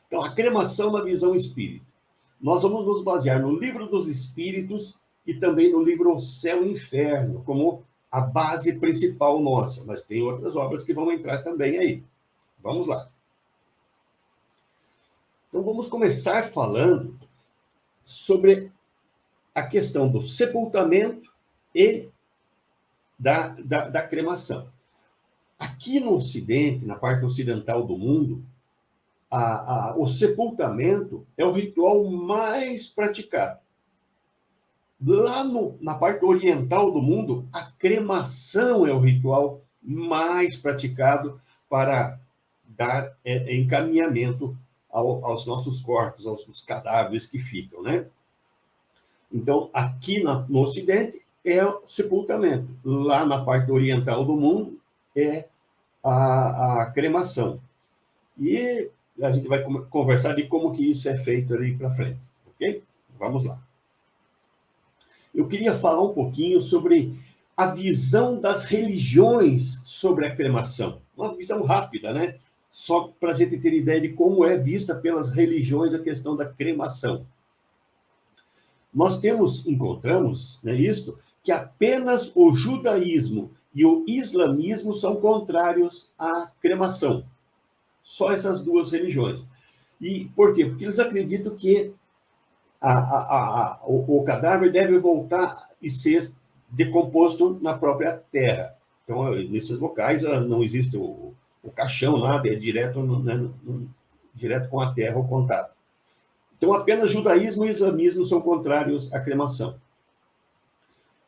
Então, a cremação na visão espírita. Nós vamos nos basear no Livro dos Espíritos e também no livro O Céu e o Inferno, como a base principal nossa. Mas tem outras obras que vão entrar também aí. Vamos lá. Então, vamos começar falando sobre a questão do sepultamento e da cremação. Aqui no Ocidente, na parte ocidental do mundo, o sepultamento é o ritual mais praticado. Lá na parte oriental do mundo, a cremação é o ritual mais praticado para dar encaminhamento aos nossos corpos, aos cadáveres que ficam, né? Então, aqui no Ocidente é o sepultamento. Lá na parte oriental do mundo é a cremação. E a gente vai conversar de como que isso é feito ali para frente, ok? Vamos lá. Eu queria falar um pouquinho sobre a visão das religiões sobre a cremação. Uma visão rápida, né? Só para a gente ter ideia de como é vista pelas religiões a questão da cremação. Nós encontramos, né, isto, que apenas o judaísmo e o islamismo são contrários à cremação. Só essas duas religiões. E por quê? Porque eles acreditam que o cadáver deve voltar e ser decomposto na própria terra. Então, nesses locais não existe o caixão, nada, é direto, direto com a terra o contato. Então, apenas judaísmo e islamismo são contrários à cremação.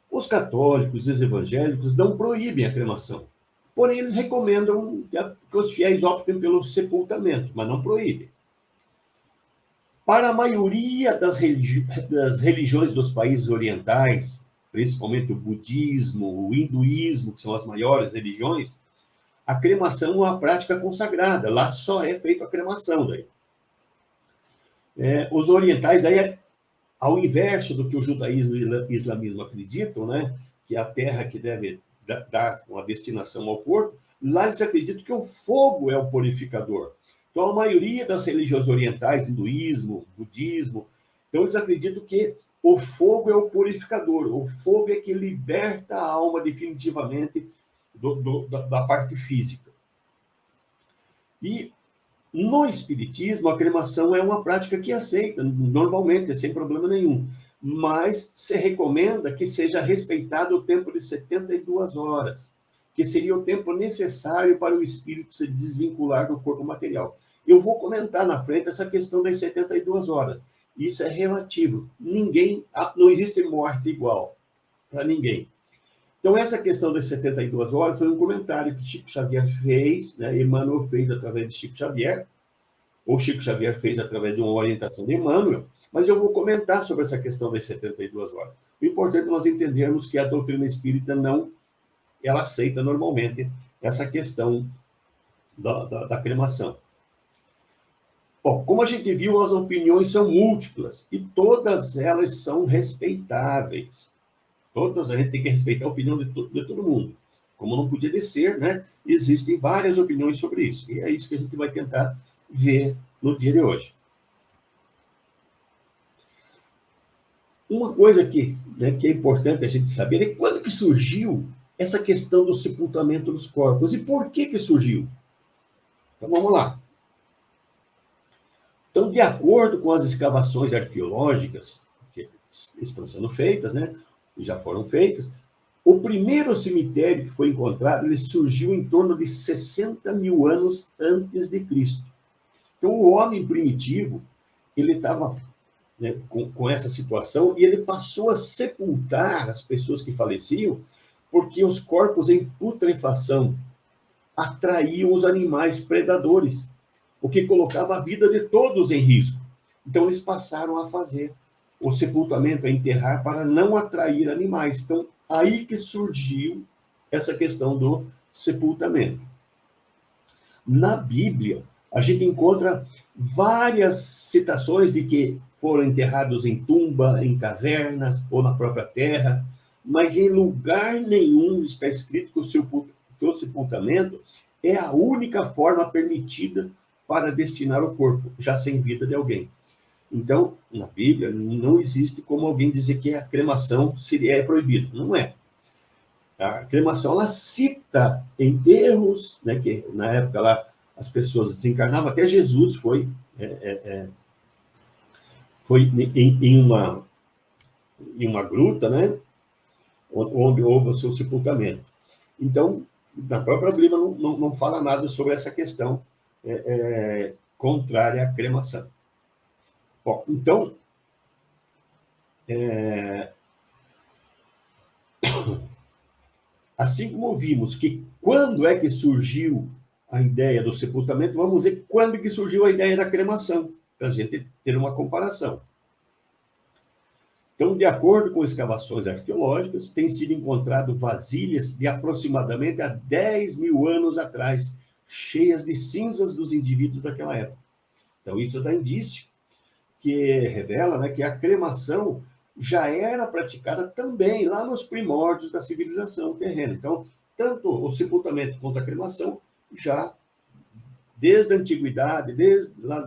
Os católicos e os evangélicos não proíbem a cremação. Porém, eles recomendam que os fiéis optem pelo sepultamento, mas não proíbem. Para a maioria das religiões dos países orientais, principalmente o budismo, o hinduísmo, que são as maiores religiões, a cremação é uma prática consagrada. Lá só é feita a cremação. Daí. Os orientais, daí, ao inverso do que o judaísmo e o islamismo acreditam, né, que é a terra que deve dar uma destinação ao corpo, lá eles acreditam que o fogo é o purificador. Então, a maioria das religiões orientais, hinduísmo, budismo, então eles acreditam que o fogo é o purificador, o fogo é que liberta a alma definitivamente da parte física. E no espiritismo, a cremação é uma prática que aceita, normalmente, sem problema nenhum, mas se recomenda que seja respeitado o tempo de 72 horas, que seria o tempo necessário para o espírito se desvincular do corpo material. Eu vou comentar na frente essa questão das 72 horas. Isso é relativo. Não existe morte igual para ninguém. Então, essa questão das 72 horas foi um comentário que Chico Xavier fez, né? Emmanuel fez através de Chico Xavier, ou Chico Xavier fez através de uma orientação de Emmanuel, mas eu vou comentar sobre essa questão das 72 horas. O importante é nós entendermos que a doutrina espírita ela aceita normalmente essa questão da cremação. Bom, como a gente viu, as opiniões são múltiplas e todas elas são respeitáveis. A gente tem que respeitar a opinião de todo mundo. Como não podia ser, né? Existem várias opiniões sobre isso. E é isso que a gente vai tentar ver no dia de hoje. Uma coisa que é importante a gente saber é quando que surgiu essa questão do sepultamento dos corpos e por que surgiu. Então, vamos lá. Então, de acordo com as escavações arqueológicas que estão sendo feitas, né, já foram feitas, o primeiro cemitério que foi encontrado, ele surgiu em torno de 60 mil anos antes de Cristo. Então, o homem primitivo, ele estava, né, com essa situação e ele passou a sepultar as pessoas que faleciam porque os corpos em putrefação atraíam os animais predadores, o que colocava a vida de todos em risco. Então, eles passaram a fazer o sepultamento, a enterrar, para não atrair animais. Então, aí que surgiu essa questão do sepultamento. Na Bíblia, a gente encontra várias citações de que foram enterrados em tumba, em cavernas ou na própria terra, mas em lugar nenhum está escrito que o sepultamento é a única forma permitida para destinar o corpo, já sem vida de alguém. Então, na Bíblia, não existe como alguém dizer que a cremação é proibida. Não é. A cremação, ela cita enterros, né, que na época lá as pessoas desencarnavam, até Jesus foi em uma gruta, né, onde houve o seu sepultamento. Então, na própria Bíblia não fala nada sobre essa questão contrária à cremação. Bom, então, assim como vimos que quando é que surgiu a ideia do sepultamento, vamos ver quando que surgiu a ideia da cremação, para a gente ter uma comparação. Então, de acordo com escavações arqueológicas, tem sido encontrado vasilhas de aproximadamente há 10 mil anos atrás, cheias de cinzas dos indivíduos daquela época. Então, isso dá indício que revela, né, que a cremação já era praticada também lá nos primórdios da civilização terrena. Então, tanto o sepultamento quanto a cremação, já desde a antiguidade, desde lá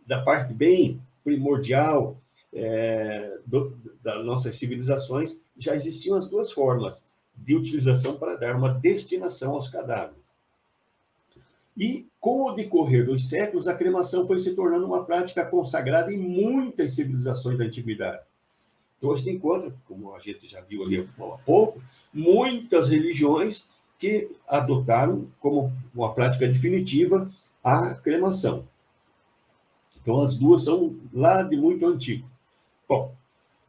da parte bem primordial das nossas civilizações, já existiam as duas formas de utilização para dar uma destinação aos cadáveres. E, com o decorrer dos séculos, a cremação foi se tornando uma prática consagrada em muitas civilizações da antiguidade. Então, a gente encontra, como a gente já viu ali há pouco, muitas religiões que adotaram como uma prática definitiva a cremação. Então, as duas são lá de muito antigo. Bom,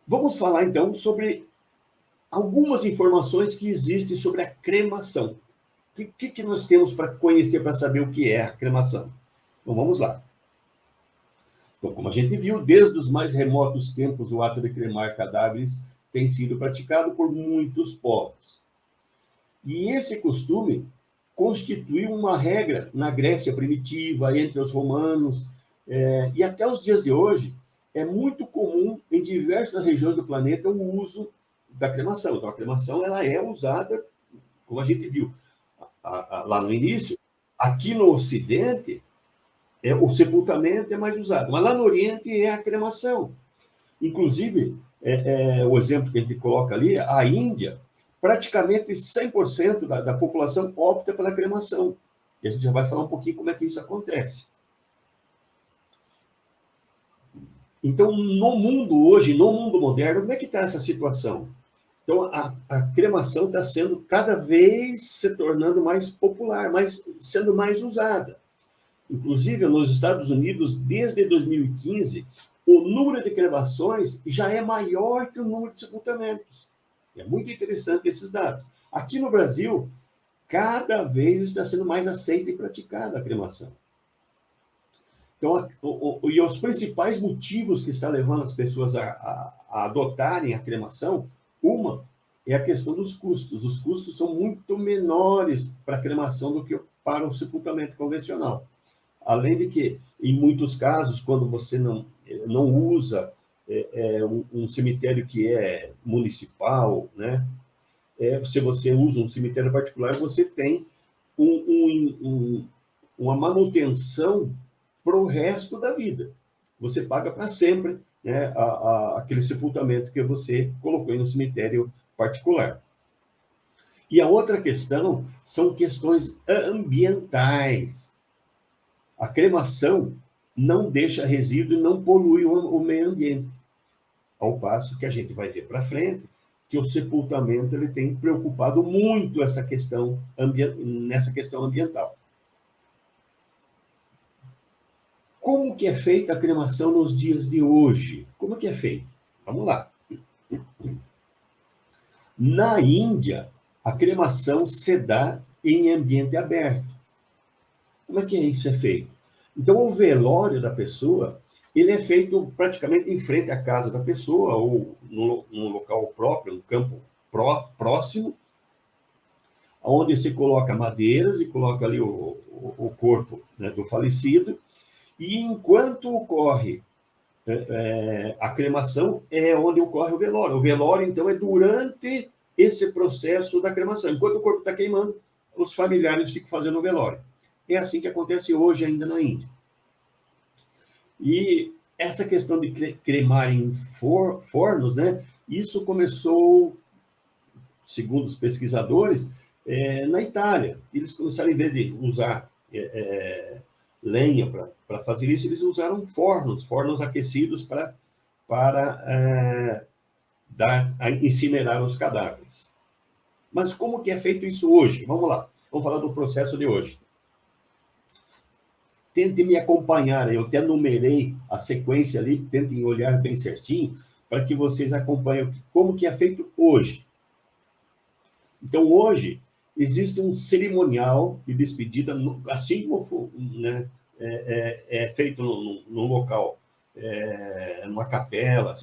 vamos falar então sobre algumas informações que existem sobre a cremação. O que nós temos para conhecer, para saber o que é a cremação? Então, vamos lá. Então, como a gente viu, desde os mais remotos tempos, o ato de cremar cadáveres tem sido praticado por muitos povos. E esse costume constituiu uma regra na Grécia primitiva, entre os romanos, e até os dias de hoje, é muito comum em diversas regiões do planeta o uso da cremação. Então, a cremação ela é usada, como a gente viu lá no início, aqui no Ocidente, o sepultamento é mais usado, mas lá no Oriente é a cremação. Inclusive, o exemplo que a gente coloca ali, a Índia, praticamente 100% da população opta pela cremação. E a gente já vai falar um pouquinho como é que isso acontece. Então, no mundo hoje, no mundo moderno, como é que está essa situação? Então, a cremação está sendo cada vez se tornando mais popular, sendo mais usada. Inclusive, nos Estados Unidos, desde 2015, o número de cremações já é maior que o número de sepultamentos. É muito interessante esses dados. Aqui no Brasil, cada vez está sendo mais aceita e praticada a cremação. Então, e os principais motivos que estão levando as pessoas a adotarem a cremação, uma é a questão dos custos. Os custos são muito menores para a cremação do que para o sepultamento convencional. Além de que, em muitos casos, quando você não usa um cemitério que é municipal, né? Se você usa um cemitério particular, você tem uma manutenção para o resto da vida. Você paga para sempre, né, aquele sepultamento que você colocou no cemitério particular. E a outra questão são questões ambientais. A cremação não deixa resíduo e não polui o meio ambiente. Ao passo que a gente vai ver para frente que o sepultamento ele tem preocupado muito nessa questão ambiental. Como que é feita a cremação nos dias de hoje? Como que é feito? Vamos lá. Na Índia, a cremação se dá em ambiente aberto. Como é que isso é feito? Então, o velório da pessoa, ele é feito praticamente em frente à casa da pessoa, ou num local próprio, um campo próximo, onde se coloca madeiras e coloca ali o corpo, né, do falecido, e enquanto ocorre a cremação, é onde ocorre o velório. O velório, então, é durante esse processo da cremação. Enquanto o corpo está queimando, os familiares ficam fazendo o velório. É assim que acontece hoje ainda na Índia. E essa questão de cremar em fornos, né? Isso começou, segundo os pesquisadores, na Itália. Eles começaram, em vez de usar lenha para fazer isso, eles usaram fornos aquecidos para incinerar os cadáveres. Mas como que é feito isso hoje? Vamos lá, vamos falar do processo de hoje. Tentem me acompanhar, eu até numerei a sequência ali, tentem olhar bem certinho, para que vocês acompanhem como que é feito hoje. Então, hoje, existe um cerimonial de despedida, assim como, né, é feito num local, numa capela,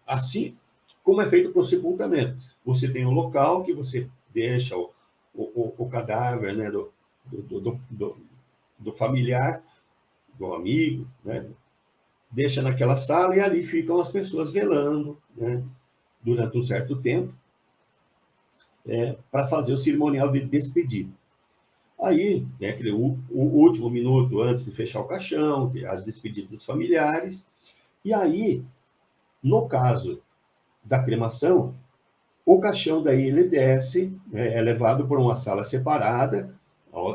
assim como é feito para o sepultamento. Você tem um local que você deixa o cadáver, né, do familiar, do amigo, né, deixa naquela sala e ali ficam as pessoas velando, né, durante um certo tempo, para fazer o cerimonial de despedida. Aí, tem aquele o último minuto antes de fechar o caixão, as despedidas dos familiares, e aí, no caso da cremação, o caixão daí ele desce, é levado para uma sala separada,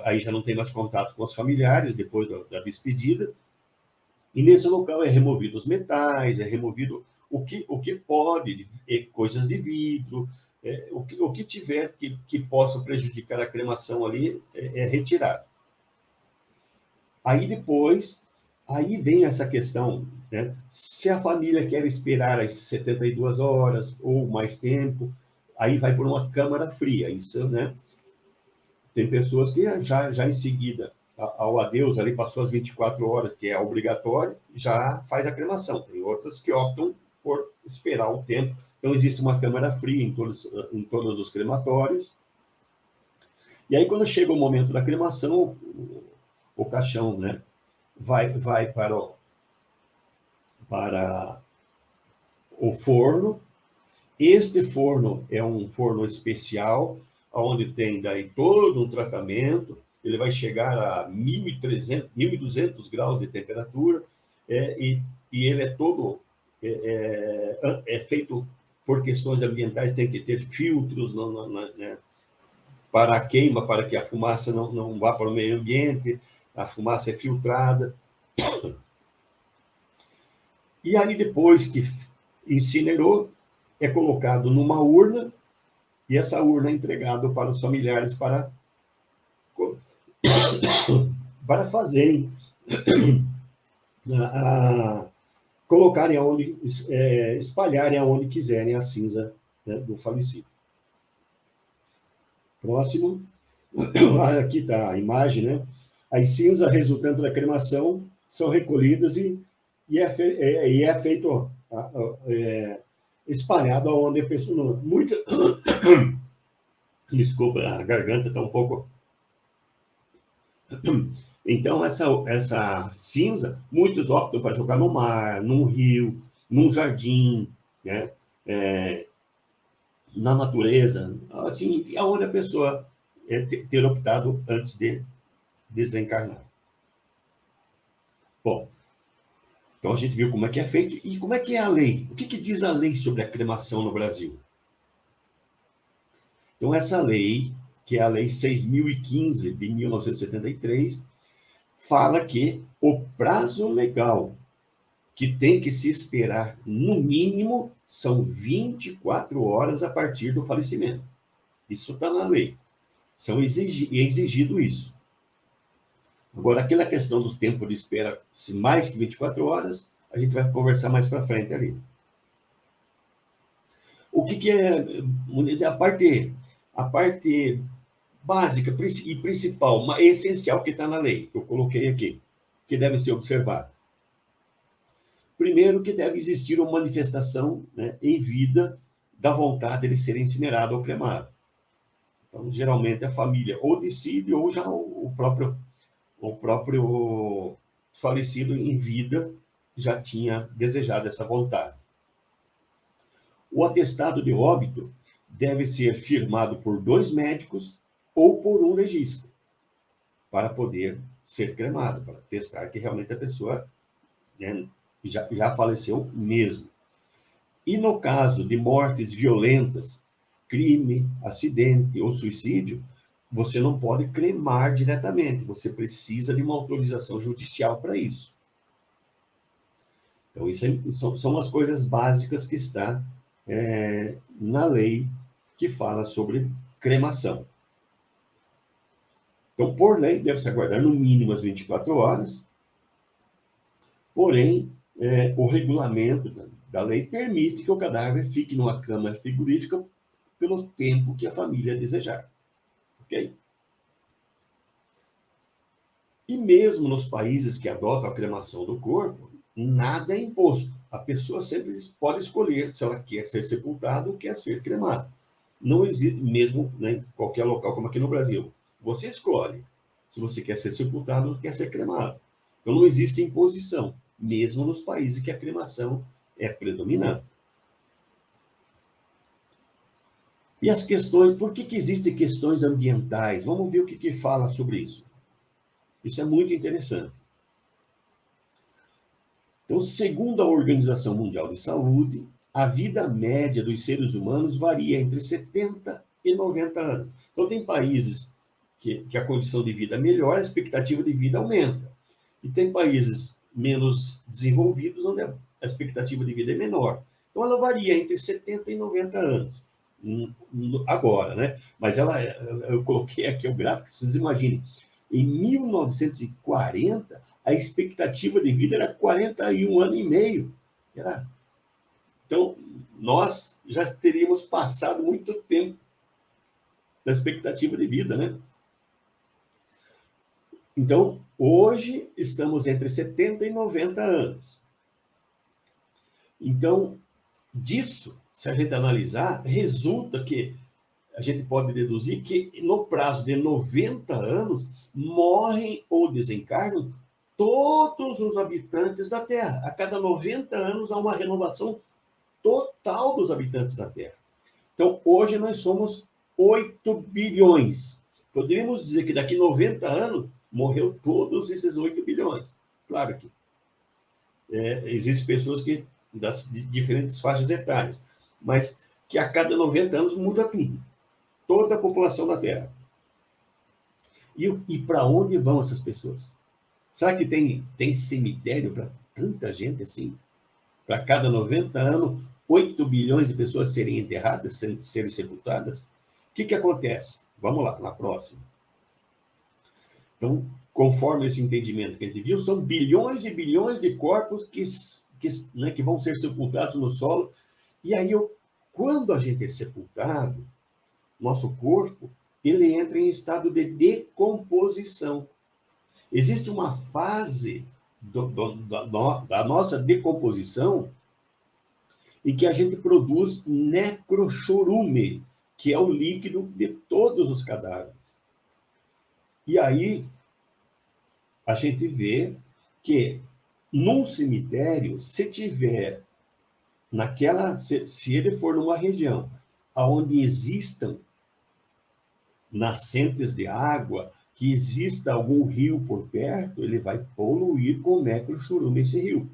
aí já não tem mais contato com os familiares depois da despedida, e nesse local é removido os metais, é removido o que pode, coisas de vidro, o que tiver que possa prejudicar a cremação ali é retirado. Aí depois, aí vem essa questão, né? Se a família quer esperar as 72 horas ou mais tempo, aí vai por uma câmara fria, isso, né? Tem pessoas que já em seguida, ao adeus, ali passou as 24 horas, que é obrigatório, já faz a cremação. Tem outras que optam por esperar o tempo. Então, existe uma câmara fria em todos os crematórios. E aí, quando chega o momento da cremação, o caixão, né, vai para o forno. Este forno é um forno especial, onde tem daí todo um tratamento, ele vai chegar a 1.300, 1.200 graus de temperatura, e ele é todo feito por questões ambientais, tem que ter filtros né, para a queima, para que a fumaça não vá para o meio ambiente, a fumaça é filtrada. E aí, depois que incinerou, é colocado numa urna, e essa urna é entregada para os familiares para fazerem, colocarem aonde, espalharem aonde quiserem a cinza, né, do falecido. Próximo. Aqui está a imagem, né? As cinzas resultantes da cremação são recolhidas e é feito espalhado aonde a pessoa... Desculpa, a garganta está um pouco... Então, essa cinza, muitos optam para jogar no mar, num rio, num jardim, né? Na natureza, assim, aonde a pessoa ter optado antes de desencarnar. Bom, então a gente viu como é que é feito e como é que é a lei. O que diz a lei sobre a cremação no Brasil? Então, essa lei, que é a Lei 6.015, de 1973, fala que o prazo legal que tem que se esperar, no mínimo, são 24 horas a partir do falecimento. Isso está na lei. É exigido isso. Agora, aquela questão do tempo de espera, se mais que 24 horas, a gente vai conversar mais para frente ali. O que é a parte básica e principal, essencial que está na lei, que eu coloquei aqui, que deve ser observada? Primeiro, que deve existir uma manifestação, né, em vida da vontade de ser incinerado ou cremado. Então, geralmente, a família ou decide ou já o próprio falecido em vida já tinha desejado essa vontade. O atestado de óbito deve ser firmado por 2 médicos ou por um legista, para poder ser cremado, para testar que realmente a pessoa, né, já faleceu mesmo. E no caso de mortes violentas, crime, acidente ou suicídio, você não pode cremar diretamente, você precisa de uma autorização judicial para isso. Então, são as coisas básicas que está na lei que fala sobre cremação. Então, por lei, deve-se aguardar no mínimo as 24 horas, porém, o regulamento da lei permite que o cadáver fique numa câmara frigorífica pelo tempo que a família desejar. Ok? E mesmo nos países que adotam a cremação do corpo, nada é imposto. A pessoa sempre pode escolher se ela quer ser sepultada ou quer ser cremada. Não existe, mesmo, né, em qualquer local, como aqui no Brasil. Você escolhe se você quer ser sepultado ou quer ser cremado. Então, não existe imposição, mesmo nos países que a cremação é predominante. E as questões, por que existem questões ambientais? Vamos ver o que fala sobre isso. Isso é muito interessante. Então, segundo a Organização Mundial de Saúde, a vida média dos seres humanos varia entre 70 e 90 anos. Então, tem países que a condição de vida melhora, a expectativa de vida aumenta. E tem países menos desenvolvidos, onde a expectativa de vida é menor. Então, ela varia entre 70 e 90 anos. Agora, né? Mas eu coloquei aqui o gráfico, vocês imaginem, em 1940, a expectativa de vida era 41 anos e meio. Então, nós já teríamos passado muito tempo da expectativa de vida, né? Então, hoje estamos entre 70 e 90 anos. Então, disso, se a gente analisar, resulta que a gente pode deduzir que no prazo de 90 anos morrem ou desencarnam todos os habitantes da Terra. A cada 90 anos há uma renovação total dos habitantes da Terra. Então, hoje nós somos 8 bilhões. Poderíamos dizer que daqui a 90 anos morreu todos esses 8 bilhões. Claro que existem pessoas que de diferentes faixas etárias, mas que a cada 90 anos muda tudo. Toda a população da Terra. E para onde vão essas pessoas? Será que tem cemitério para tanta gente assim? Para cada 90 anos, 8 bilhões de pessoas serem enterradas, serem sepultadas? O que acontece? Vamos lá, na próxima. Então, conforme esse entendimento que a gente viu, são bilhões e bilhões de corpos que vão ser sepultados no solo. E aí, quando a gente é sepultado, nosso corpo, ele entra em estado de decomposição. Existe uma fase da nossa decomposição em que a gente produz necrochorume, que é o líquido de todos os cadáveres. E aí, a gente vê que num cemitério, se ele for numa região onde existam nascentes de água, que exista algum rio por perto, ele vai poluir com necrochorume esse rio.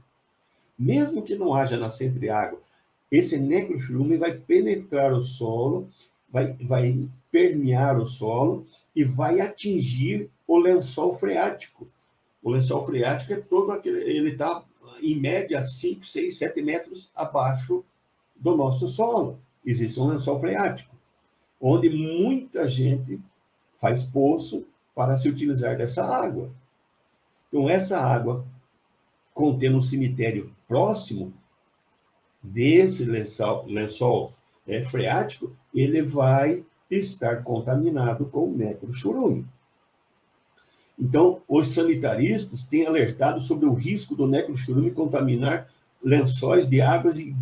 Mesmo que não haja nascente de água, esse necrochorume vai penetrar o solo, vai permear o solo e vai atingir o lençol freático. O lençol freático é todo aquele, ele está, em média, 5, 6, 7 metros abaixo do nosso solo. Existe um lençol freático, onde muita gente faz poço para se utilizar dessa água. Então, essa água, contendo um cemitério próximo desse lençol freático, ele vai estar contaminado com necrochorume. Então, os sanitaristas têm alertado sobre o risco do necrochorume contaminar lençóis de águas e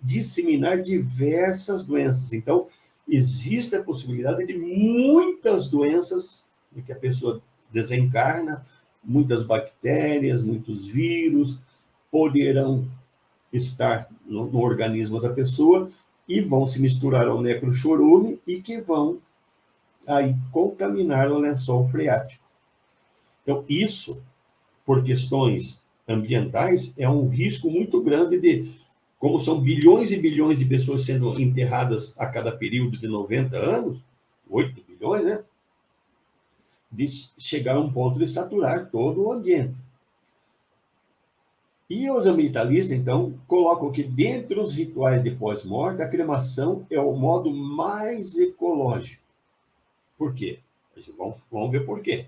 disseminar diversas doenças. Então, existe a possibilidade de muitas doenças que a pessoa desencarna, muitas bactérias, muitos vírus poderão estar no organismo da pessoa e vão se misturar ao necrochorume e que vão aí contaminar o lençol freático. Então, isso, por questões ambientais, é um risco muito grande de, como são bilhões e bilhões de pessoas sendo enterradas a cada período de 90 anos, 8 bilhões, né? De chegar a um ponto de saturar todo o ambiente. E os ambientalistas, então, colocam que, dentre os rituais de pós-morte, a cremação é o modo mais ecológico. Por quê? Vamos ver por quê.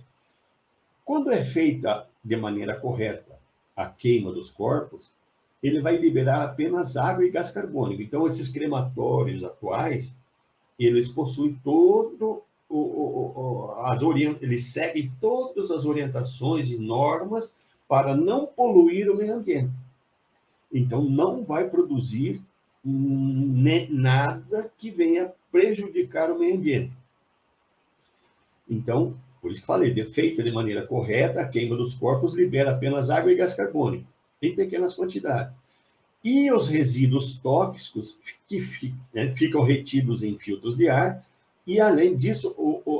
Quando é feita de maneira correta a queima dos corpos, ele vai liberar apenas água e gás carbônico. Então, esses crematórios atuais, eles possuem todo eles seguem todas as orientações e normas para não poluir o meio ambiente. Então, não vai produzir nada que venha prejudicar o meio ambiente. Então, por isso que falei, feita de maneira correta, a queima dos corpos libera apenas água e gás carbônico, em pequenas quantidades. E os resíduos tóxicos que ficam retidos em filtros de ar, e, além disso,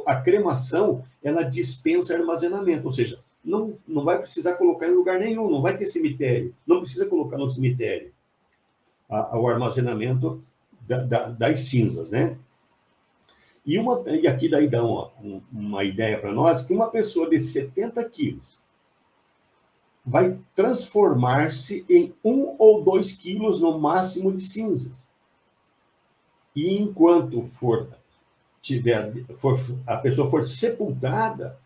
a cremação, ela dispensa armazenamento, ou seja, não vai precisar colocar em lugar nenhum, não vai ter cemitério, não precisa colocar no cemitério o armazenamento das cinzas, né? E aqui daí dá uma ideia para nós, que uma pessoa de 70 quilos vai transformar-se em 1 ou 2 quilos no máximo de cinzas. E enquanto a pessoa for sepultada,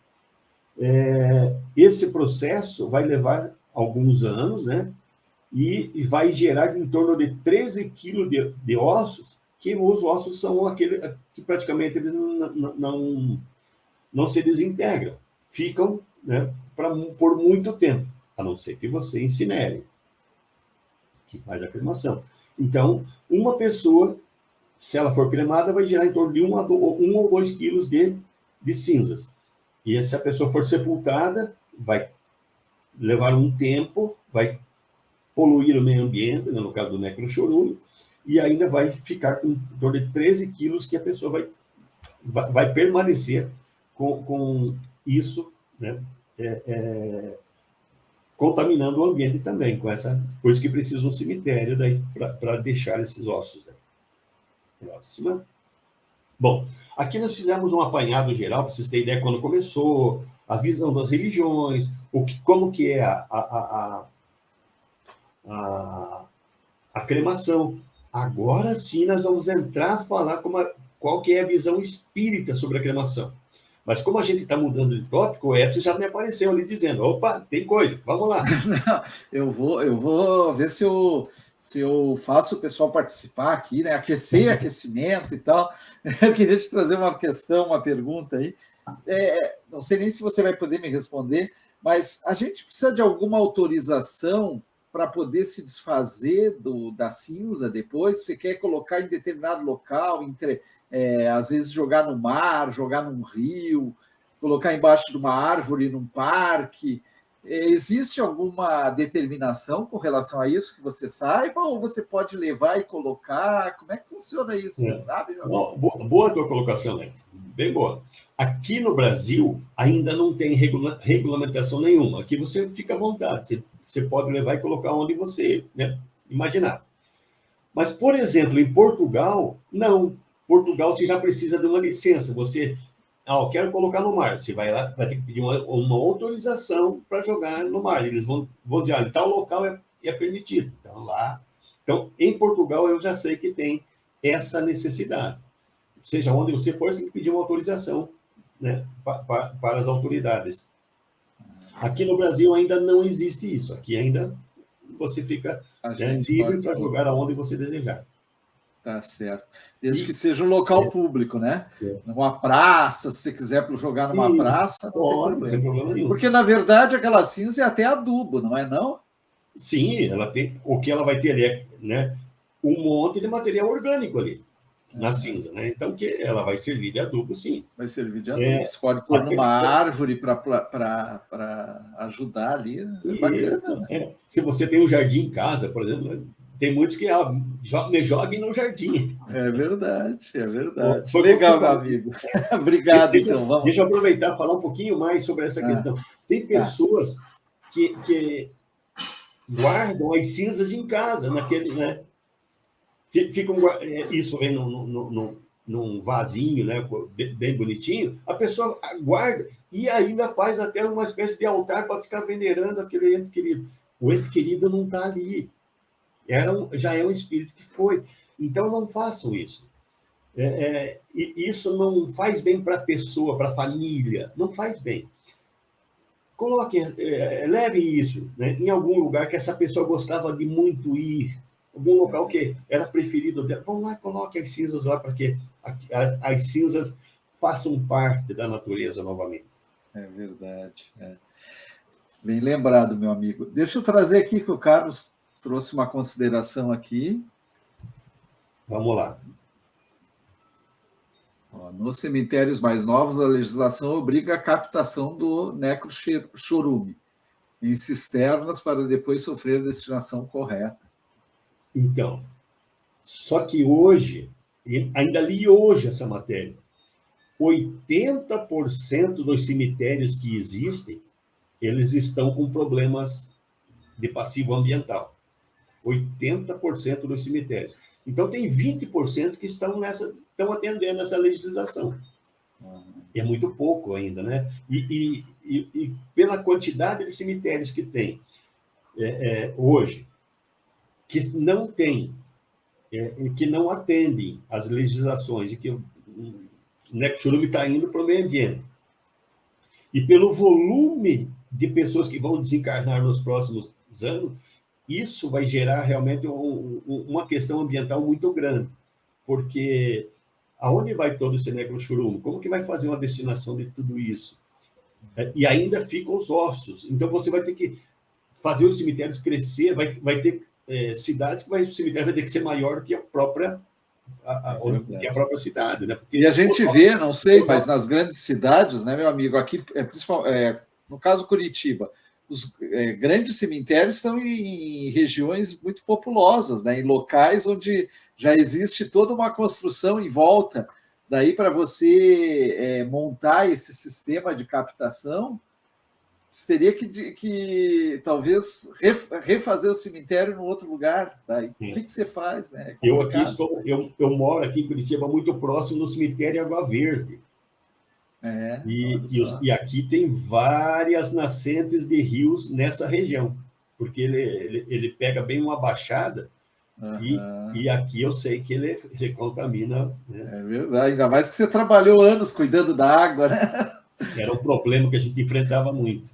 esse processo vai levar alguns anos, né? E vai gerar em torno de 13 quilos de ossos, que os ossos são aqueles que praticamente eles não se desintegram, ficam, né, por muito tempo, a não ser que você incinere, que faz a cremação. Então, uma pessoa, se ela for cremada, vai gerar em torno de 1 ou 2 quilos de cinzas. E se a pessoa for sepultada, vai levar um tempo, vai poluir o meio ambiente, né, no caso do necrochorume, e ainda vai ficar com em torno de 13 quilos que a pessoa vai permanecer com isso, né, contaminando o ambiente também, por isso que precisa um cemitério para deixar esses ossos. Né? Próxima. Bom, aqui nós fizemos um apanhado geral, para vocês terem ideia, quando começou, a visão das religiões, como que é a cremação. Agora sim nós vamos entrar a falar qual que é a visão espírita sobre a cremação. Mas como a gente está mudando de tópico, o Edson já me apareceu ali dizendo, opa, tem coisa, vamos lá. Eu vou ver se eu faço o pessoal participar aqui, né? Aquecimento e tal. Eu queria te trazer uma pergunta aí. Não sei nem se você vai poder me responder, mas a gente precisa de alguma autorização para poder se desfazer da cinza depois? Você quer colocar em determinado local, às vezes jogar no mar, jogar num rio, colocar embaixo de uma árvore num parque? Existe alguma determinação com relação a isso que você saiba, ou você pode levar e colocar? Como é que funciona isso? Você sabe? Boa a tua colocação, Leite. Bem boa. Aqui no Brasil, ainda não tem regulamentação nenhuma. Aqui você fica à vontade. Você pode levar e colocar onde você, né, imaginar. Mas, por exemplo, em Portugal, não. Portugal, você já precisa de uma licença. Você, quero colocar no mar. Você vai lá, vai ter que pedir uma autorização para jogar no mar. Eles vão dizer, tal local é permitido. Então, em Portugal, eu já sei que tem essa necessidade. Seja onde você for, você tem que pedir uma autorização, né, para as autoridades. Aqui no Brasil ainda não existe isso. Aqui ainda você fica livre para jogar aonde você desejar. Tá certo. Desde que seja um local público, né? Numa praça, se você quiser jogar numa praça, não tem problema. Sem problema nenhum. Porque, na verdade, aquela cinza é até adubo, não é não? Sim, o que ela vai ter ali é, né, um monte de material orgânico ali na cinza, né? Então, ela vai servir de adubo, sim. Vai servir de adubo. Você pode pôr numa árvore para ajudar ali. É bacana. Se você tem um jardim em casa, por exemplo, tem muitos que me joguem no jardim. É verdade, é verdade. Foi Legal, meu amigo. Obrigado, então. Vamos. Deixa eu aproveitar e falar um pouquinho mais sobre essa questão. Tem pessoas que guardam as cinzas em casa, naquele, né? Ficam, isso vem num vasinho, né? Bem bonitinho. A pessoa guarda e ainda faz até uma espécie de altar para ficar venerando aquele ente querido. O ente querido não está ali. Já é um espírito que foi. Então, não façam isso. Isso não faz bem para a pessoa, para a família. Não faz bem. Coloquem, levem isso, né, em algum lugar que essa pessoa gostava de muito ir, algum local que era preferido dela. Vão lá e coloquem as cinzas lá para que as cinzas façam parte da natureza novamente. É verdade. Bem lembrado, meu amigo. Deixa eu trazer aqui que o Carlos trouxe uma consideração aqui. Vamos lá. Nos cemitérios mais novos, a legislação obriga a captação do necrochorume em cisternas para depois sofrer a destinação correta. Então, só que hoje, ainda li hoje essa matéria, 80% dos cemitérios que existem, eles estão com problemas de passivo ambiental. 80% dos cemitérios. Então, tem 20% que estão atendendo essa legislação. É muito pouco ainda, né? E pela quantidade de cemitérios que tem hoje, que não tem, que não atendem às legislações, e que o Necrochorume está indo para o meio ambiente. E pelo volume de pessoas que vão desencarnar nos próximos anos, isso vai gerar realmente uma questão ambiental muito grande, porque aonde vai todo esse necrochorume? Como que vai fazer uma destinação de tudo isso? E ainda ficam os ossos. Então, você vai ter que fazer os cemitérios crescer, vai ter cidades que o cemitério vai ter que ser maior que a própria cidade, né? Porque, e a gente vê, não sei, mas nas grandes cidades, né, meu amigo, aqui, no caso Curitiba, os grandes cemitérios estão em regiões muito populosas, né, em locais onde já existe toda uma construção em volta. Daí, para você montar esse sistema de captação, você teria que talvez refazer o cemitério em outro lugar. Daí, o que você faz? Né? Eu moro aqui em Curitiba, muito próximo do cemitério Água Verde. E aqui tem várias nascentes de rios nessa região, porque ele pega bem uma baixada, e aqui eu sei que ele contamina. Né? É verdade, ainda mais que você trabalhou anos cuidando da água, né? Era um problema que a gente enfrentava muito.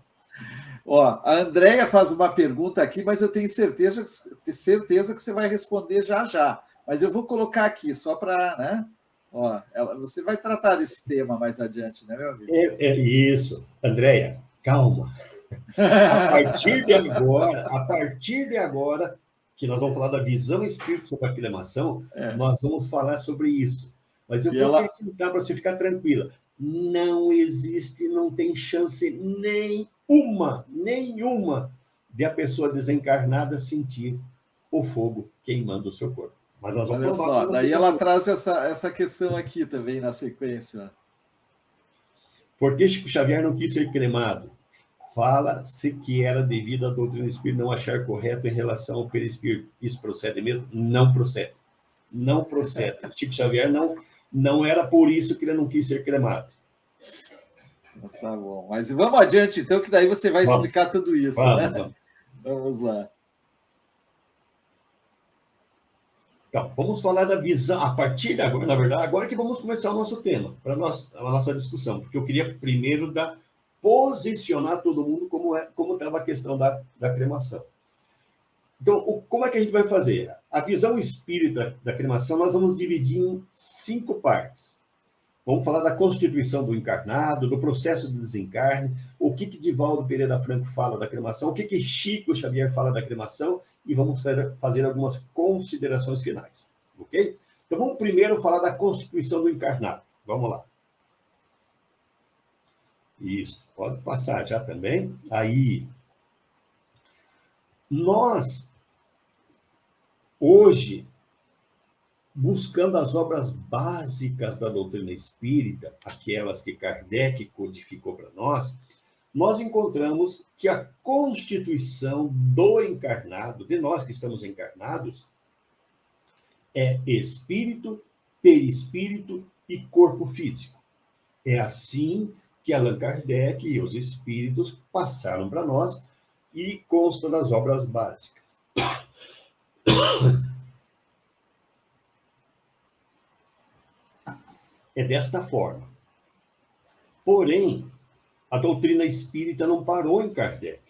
A Andréia faz uma pergunta aqui, mas eu tenho certeza que você vai responder já. Mas eu vou colocar aqui, só para... Né? Você vai tratar desse tema mais adiante, né, meu amigo? Isso. Andréia, calma. A partir de agora, que nós vamos falar da visão espírita sobre a cremação, nós vamos falar sobre isso. Mas eu vou acreditar para você ficar tranquila. Não existe, não tem chance nenhuma de a pessoa desencarnada sentir o fogo queimando o seu corpo. Mas nós vamos provar. Olha só, daí ela traz essa questão aqui também na sequência. Por que Chico Xavier não quis ser cremado? Fala-se que era devido à doutrina espírita não achar correto em relação ao perispírito. Isso procede mesmo? Não procede. Não procede. Chico Xavier não era por isso que ele não quis ser cremado. Tá bom. Mas vamos adiante, então, que daí você vai explicar tudo isso. Vamos lá. Então, vamos falar da visão, a partir de agora, na verdade, agora que vamos começar o nosso tema, a nossa discussão, porque eu queria primeiro posicionar todo mundo como estava a questão da cremação. Então, como é que a gente vai fazer? A visão espírita da cremação nós vamos dividir em 5 partes. Vamos falar da constituição do encarnado, do processo de desencarne, o que Divaldo Pereira Franco fala da cremação, o que Chico Xavier fala da cremação, e vamos fazer algumas considerações finais. Ok? Então, vamos primeiro falar da constituição do encarnado. Vamos lá. Isso, pode passar já também. Aí, nós Hoje, buscando as obras básicas da doutrina espírita, aquelas que Kardec codificou para nós encontramos que a constituição do encarnado, de nós que estamos encarnados, é espírito, perispírito e corpo físico. É assim que Allan Kardec e os espíritos passaram para nós e consta das obras básicas. É desta forma. Porém, a doutrina espírita não parou em Kardec.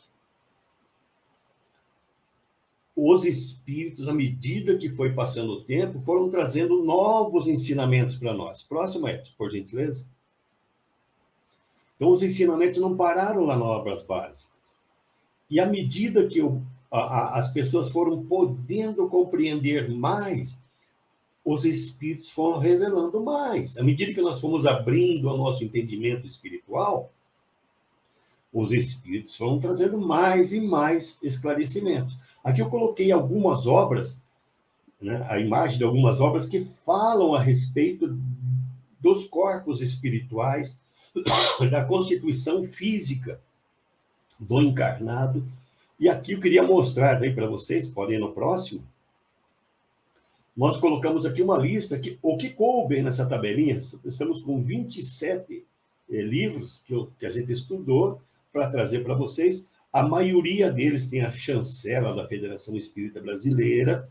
Os espíritos, à medida que foi passando o tempo, foram trazendo novos ensinamentos para nós. Próximo, Edson, por gentileza. Então, os ensinamentos não pararam lá nas obras básicas. E à medida que as pessoas foram podendo compreender mais, os espíritos foram revelando mais. À medida que nós fomos abrindo o nosso entendimento espiritual, os espíritos foram trazendo mais e mais esclarecimentos. Aqui eu coloquei algumas obras, né, a imagem de algumas obras que falam a respeito dos corpos espirituais, da constituição física do encarnado. E aqui eu queria mostrar aí para vocês, podem ir no próximo. Nós colocamos aqui uma lista, o que coube nessa tabelinha. Estamos com 27 livros que a gente estudou para trazer para vocês. A maioria deles tem a chancela da Federação Espírita Brasileira.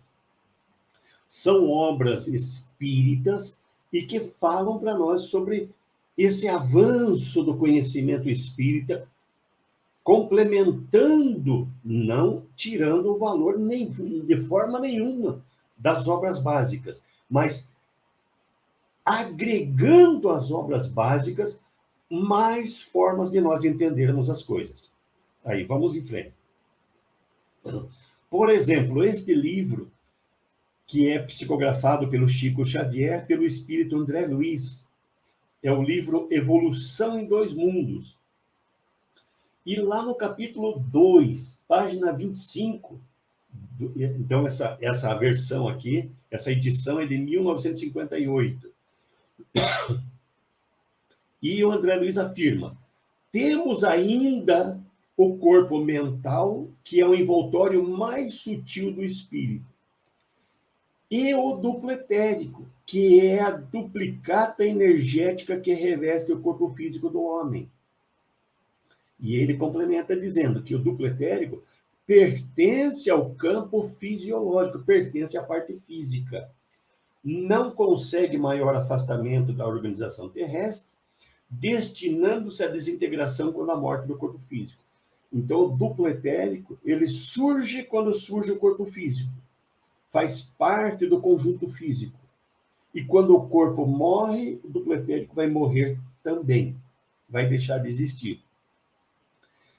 São obras espíritas e que falam para nós sobre esse avanço do conhecimento espírita, complementando, não tirando o valor de forma nenhuma das obras básicas, mas agregando às obras básicas mais formas de nós entendermos as coisas. Aí, vamos em frente. Por exemplo, este livro, que é psicografado pelo Chico Xavier, pelo espírito André Luiz, é o livro Evolução em Dois Mundos. E lá no capítulo 2, página 25, então essa versão aqui, essa edição é de 1958. E o André Luiz afirma: temos ainda o corpo mental, que é o envoltório mais sutil do espírito, e o duplo etérico, que é a duplicata energética que reveste o corpo físico do homem. E ele complementa dizendo que o duplo etérico pertence ao campo fisiológico, pertence à parte física. Não consegue maior afastamento da organização terrestre, destinando-se à desintegração com a morte do corpo físico. Então, o duplo etérico, ele surge quando surge o corpo físico. Faz parte do conjunto físico. E quando o corpo morre, o duplo etérico vai morrer também. Vai deixar de existir.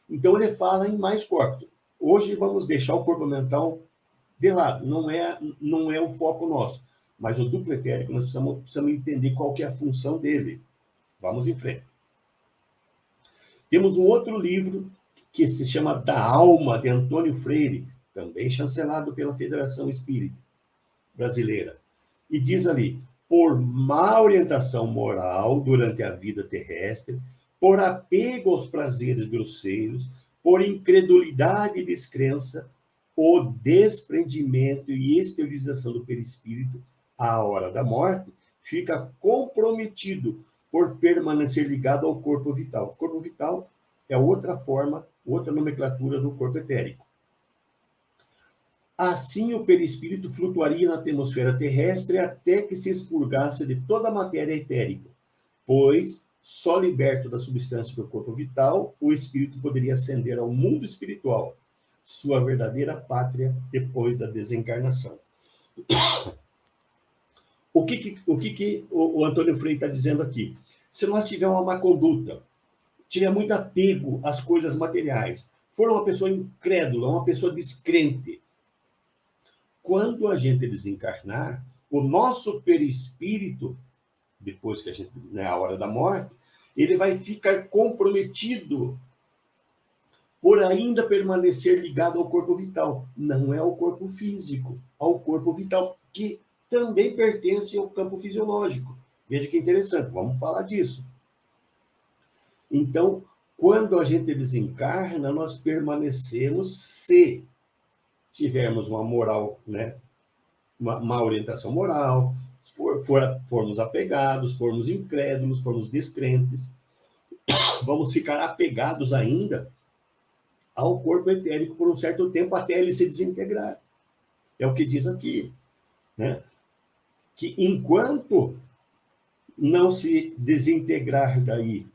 Então, ele fala em mais corpos. Hoje, vamos deixar o corpo mental de lado. Não é o foco nosso. Mas o duplo etérico, nós precisamos entender qual que é a função dele. Vamos em frente. Temos um outro livro que se chama Da Alma, de Antônio Freire, também chancelado pela Federação Espírita Brasileira. E diz ali: por má orientação moral durante a vida terrestre, por apego aos prazeres grosseiros, por incredulidade e descrença, o desprendimento e exteriorização do perispírito, à hora da morte, fica comprometido por permanecer ligado ao corpo vital. O corpo vital é outra forma, outra nomenclatura do corpo etérico. Assim, o perispírito flutuaria na atmosfera terrestre até que se expurgasse de toda a matéria etérica, pois, só liberto da substância do corpo vital, o espírito poderia ascender ao mundo espiritual, sua verdadeira pátria depois da desencarnação. O que o Antônio Freire está dizendo aqui? Se nós tivermos uma má conduta, tiver muito apego às coisas materiais, for uma pessoa incrédula, uma pessoa descrente, quando a gente desencarnar, o nosso perispírito, depois que a gente, na hora da morte, ele vai ficar comprometido por ainda permanecer ligado ao corpo vital. Não é ao corpo físico, ao corpo vital, que também pertence ao campo fisiológico. Veja que interessante, vamos falar disso. Então, quando a gente desencarna, nós permanecemos se tivermos uma moral, né? Uma orientação moral, formos apegados, formos incrédulos, formos descrentes, vamos ficar apegados ainda ao corpo etérico por um certo tempo até ele se desintegrar. É o que diz aqui, né? Que enquanto não se desintegrar daí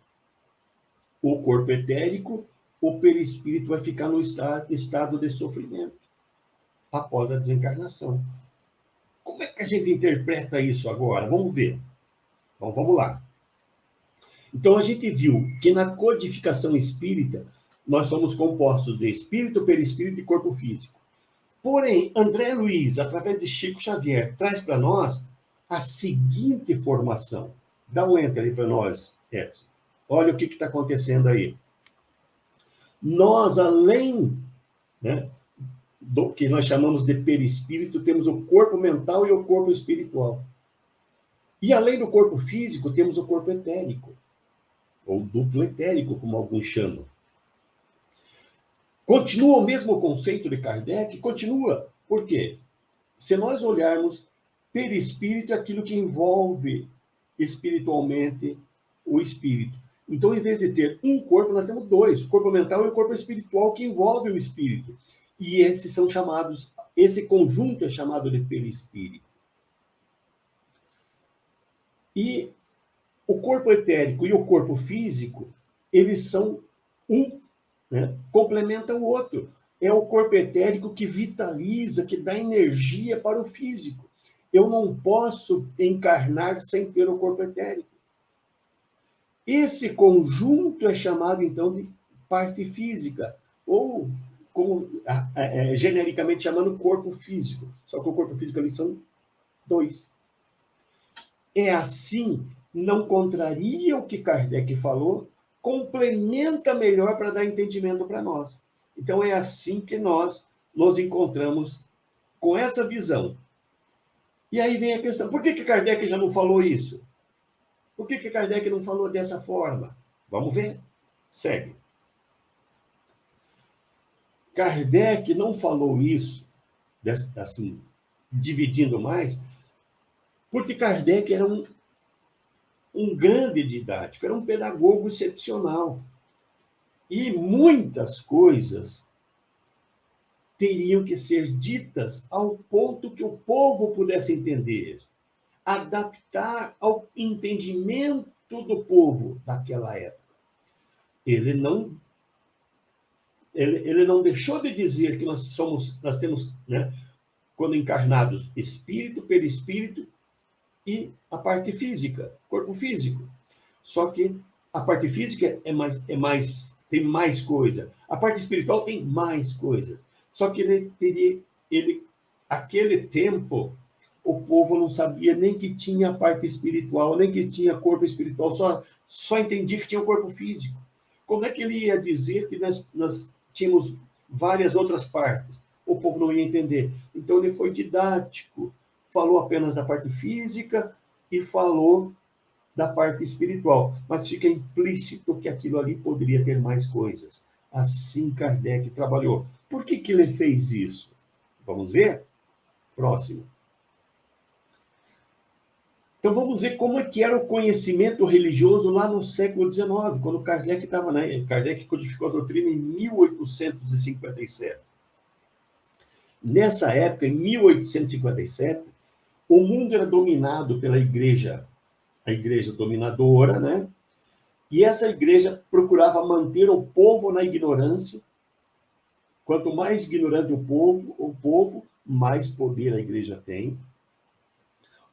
o corpo etérico, o perispírito vai ficar no estado de sofrimento após a desencarnação. Como é que a gente interpreta isso agora? Vamos ver. Então, vamos lá. Então, a gente viu que na codificação espírita, nós somos compostos de espírito, perispírito e corpo físico. Porém, André Luiz, através de Chico Xavier, traz para nós a seguinte formação. Dá um enter aí para nós, Edson. Olha o que está acontecendo aí. Nós, além, né, do que nós chamamos de perispírito, temos o corpo mental e o corpo espiritual. E além do corpo físico, temos o corpo etérico, ou duplo etérico, como alguns chamam. Continua o mesmo conceito de Kardec? Continua. Por quê? Se nós olharmos, perispírito é aquilo que envolve espiritualmente o espírito. Então, em vez de ter um corpo, nós temos dois, o corpo mental e o corpo espiritual, que envolve o espírito. E esses são chamados, esse conjunto é chamado de perispírito. E o corpo etérico e o corpo físico, eles são um, né? Complementa o outro. É o corpo etérico que vitaliza, que dá energia para o físico. Eu não posso encarnar sem ter o corpo etérico. Esse conjunto é chamado, então, de parte física, ou, como genericamente chamando, corpo físico. Só que o corpo físico ali são dois. É assim, não contraria o que Kardec falou, complementa melhor para dar entendimento para nós. Então, é assim que nós nos encontramos com essa visão. E aí vem a questão, por que Kardec já não falou isso? Por que Kardec não falou dessa forma? Vamos ver. Segue. Kardec não falou isso, assim, dividindo mais, porque Kardec era um grande didático, era um pedagogo excepcional. E muitas coisas teriam que ser ditas ao ponto que o povo pudesse entender, adaptar ao entendimento do povo daquela época. Ele não deixou de dizer que nós temos, né, quando encarnados, espírito, perispírito e a parte física, corpo físico. Só que a parte física tem mais coisa. A parte espiritual tem mais coisas. Só que aquele tempo, o povo não sabia nem que tinha a parte espiritual, nem que tinha corpo espiritual, só entendia que tinha o corpo físico. Como é que ele ia dizer que nós tínhamos várias outras partes? O povo não ia entender. Então, ele foi didático. Falou apenas da parte física e falou da parte espiritual. Mas fica implícito que aquilo ali poderia ter mais coisas. Assim Kardec trabalhou. Por que ele fez isso? Vamos ver? Próximo. Então, vamos ver como é que era o conhecimento religioso lá no século XIX, quando Kardec estava, né? Kardec codificou a doutrina em 1857. Nessa época, em 1857, o mundo era dominado pela igreja, a igreja dominadora, né? E essa igreja procurava manter o povo na ignorância. Quanto mais ignorante o povo, mais poder a igreja tem.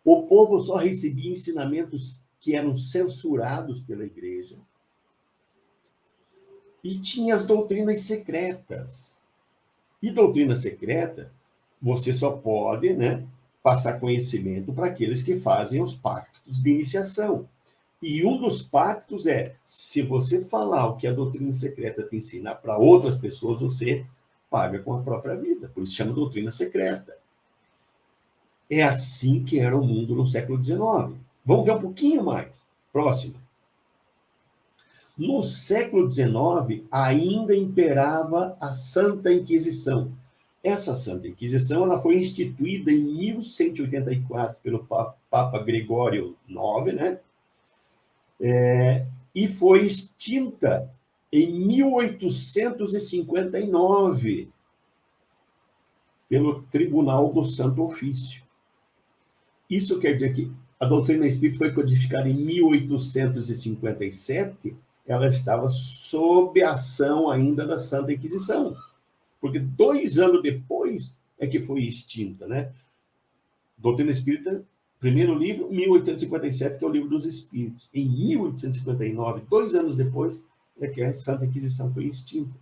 O povo só recebia ensinamentos que eram censurados pela igreja. E tinha as doutrinas secretas. E doutrina secreta, você só pode, né, passar conhecimento para aqueles que fazem os pactos de iniciação. E um dos pactos é, se você falar o que a doutrina secreta te ensina para outras pessoas, você paga com a própria vida. Por isso chama doutrina secreta. É assim que era o mundo no século XIX. Vamos ver um pouquinho mais. Próximo. No século XIX, ainda imperava a Santa Inquisição. Essa Santa Inquisição ela foi instituída em 1184 pelo Papa Gregório IX, né? E foi extinta em 1859 pelo Tribunal do Santo Ofício. Isso quer dizer que a doutrina espírita foi codificada em 1857, ela estava sob a ação ainda da Santa Inquisição, porque 2 anos depois é que foi extinta, né? Doutrina Espírita, primeiro livro, 1857, que é o Livro dos Espíritos. Em 1859, 2 anos depois, é que a Santa Inquisição foi extinta.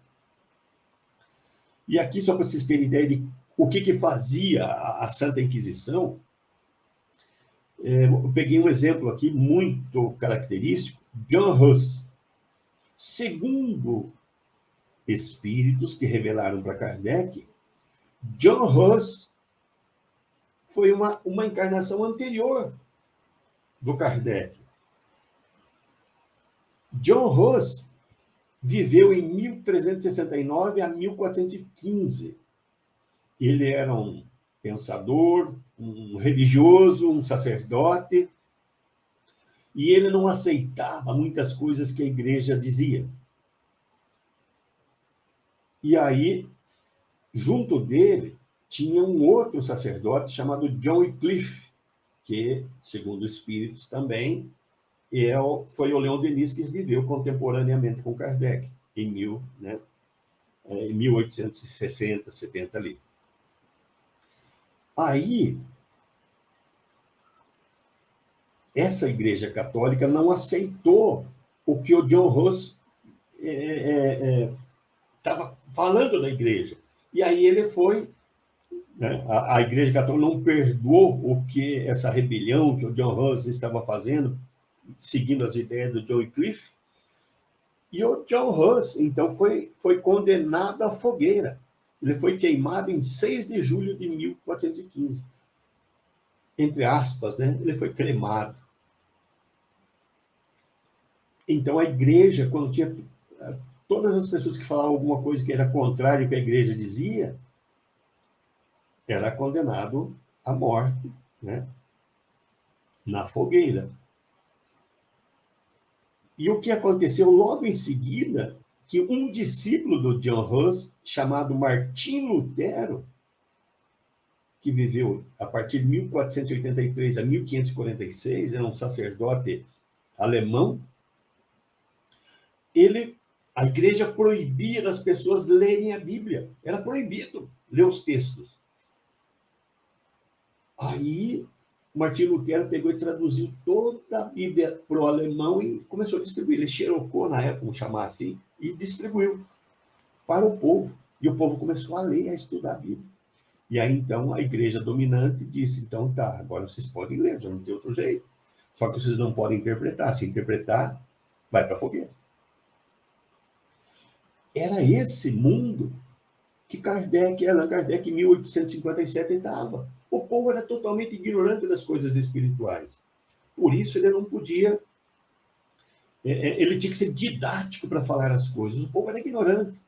E aqui, só para vocês terem ideia de o que fazia a Santa Inquisição, eu peguei um exemplo aqui muito característico, John Hus. Segundo espíritos que revelaram para Kardec, John Hus foi uma encarnação anterior do Kardec. John Hus viveu em 1369 a 1415. Ele era um pensador, um religioso, um sacerdote, e ele não aceitava muitas coisas que a igreja dizia. E aí, junto dele, tinha um outro sacerdote chamado John Wycliffe, que, segundo espíritos também, foi o Leon Denis que viveu contemporaneamente com Kardec, em 1860, 70 ali. Aí, essa igreja católica não aceitou o que o John Hus estava falando da igreja. E aí ele foi, né, a igreja católica não perdoou o que essa rebelião que o John Hus estava fazendo, seguindo as ideias do John Wycliffe, e o John Hus, então, foi condenado à fogueira. Ele foi queimado em 6 de julho de 1415. Entre aspas, né? Ele foi cremado. Então, a igreja, quando tinha todas as pessoas que falavam alguma coisa que era contrário ao que a igreja dizia, era condenado à morte, né? Na fogueira. E o que aconteceu logo em seguida, que um discípulo do John Hus, chamado Martim Lutero, que viveu a partir de 1483 a 1546, era um sacerdote alemão, a igreja proibia das pessoas lerem a Bíblia. Era proibido ler os textos. Aí, Martim Lutero pegou e traduziu toda a Bíblia para o alemão e começou a distribuir. Ele xerocou, na época, vamos chamar assim, e distribuiu para o povo. E o povo começou a ler e a estudar a Bíblia. E aí, então, a igreja dominante disse, então, tá, agora vocês podem ler, já não tem outro jeito. Só que vocês não podem interpretar. Se interpretar, vai para a fogueira. Era esse mundo que Allan Kardec, em 1857, estava. O povo era totalmente ignorante das coisas espirituais. Por isso, ele não podia... Ele tinha que ser didático para falar as coisas. O povo era ignorante.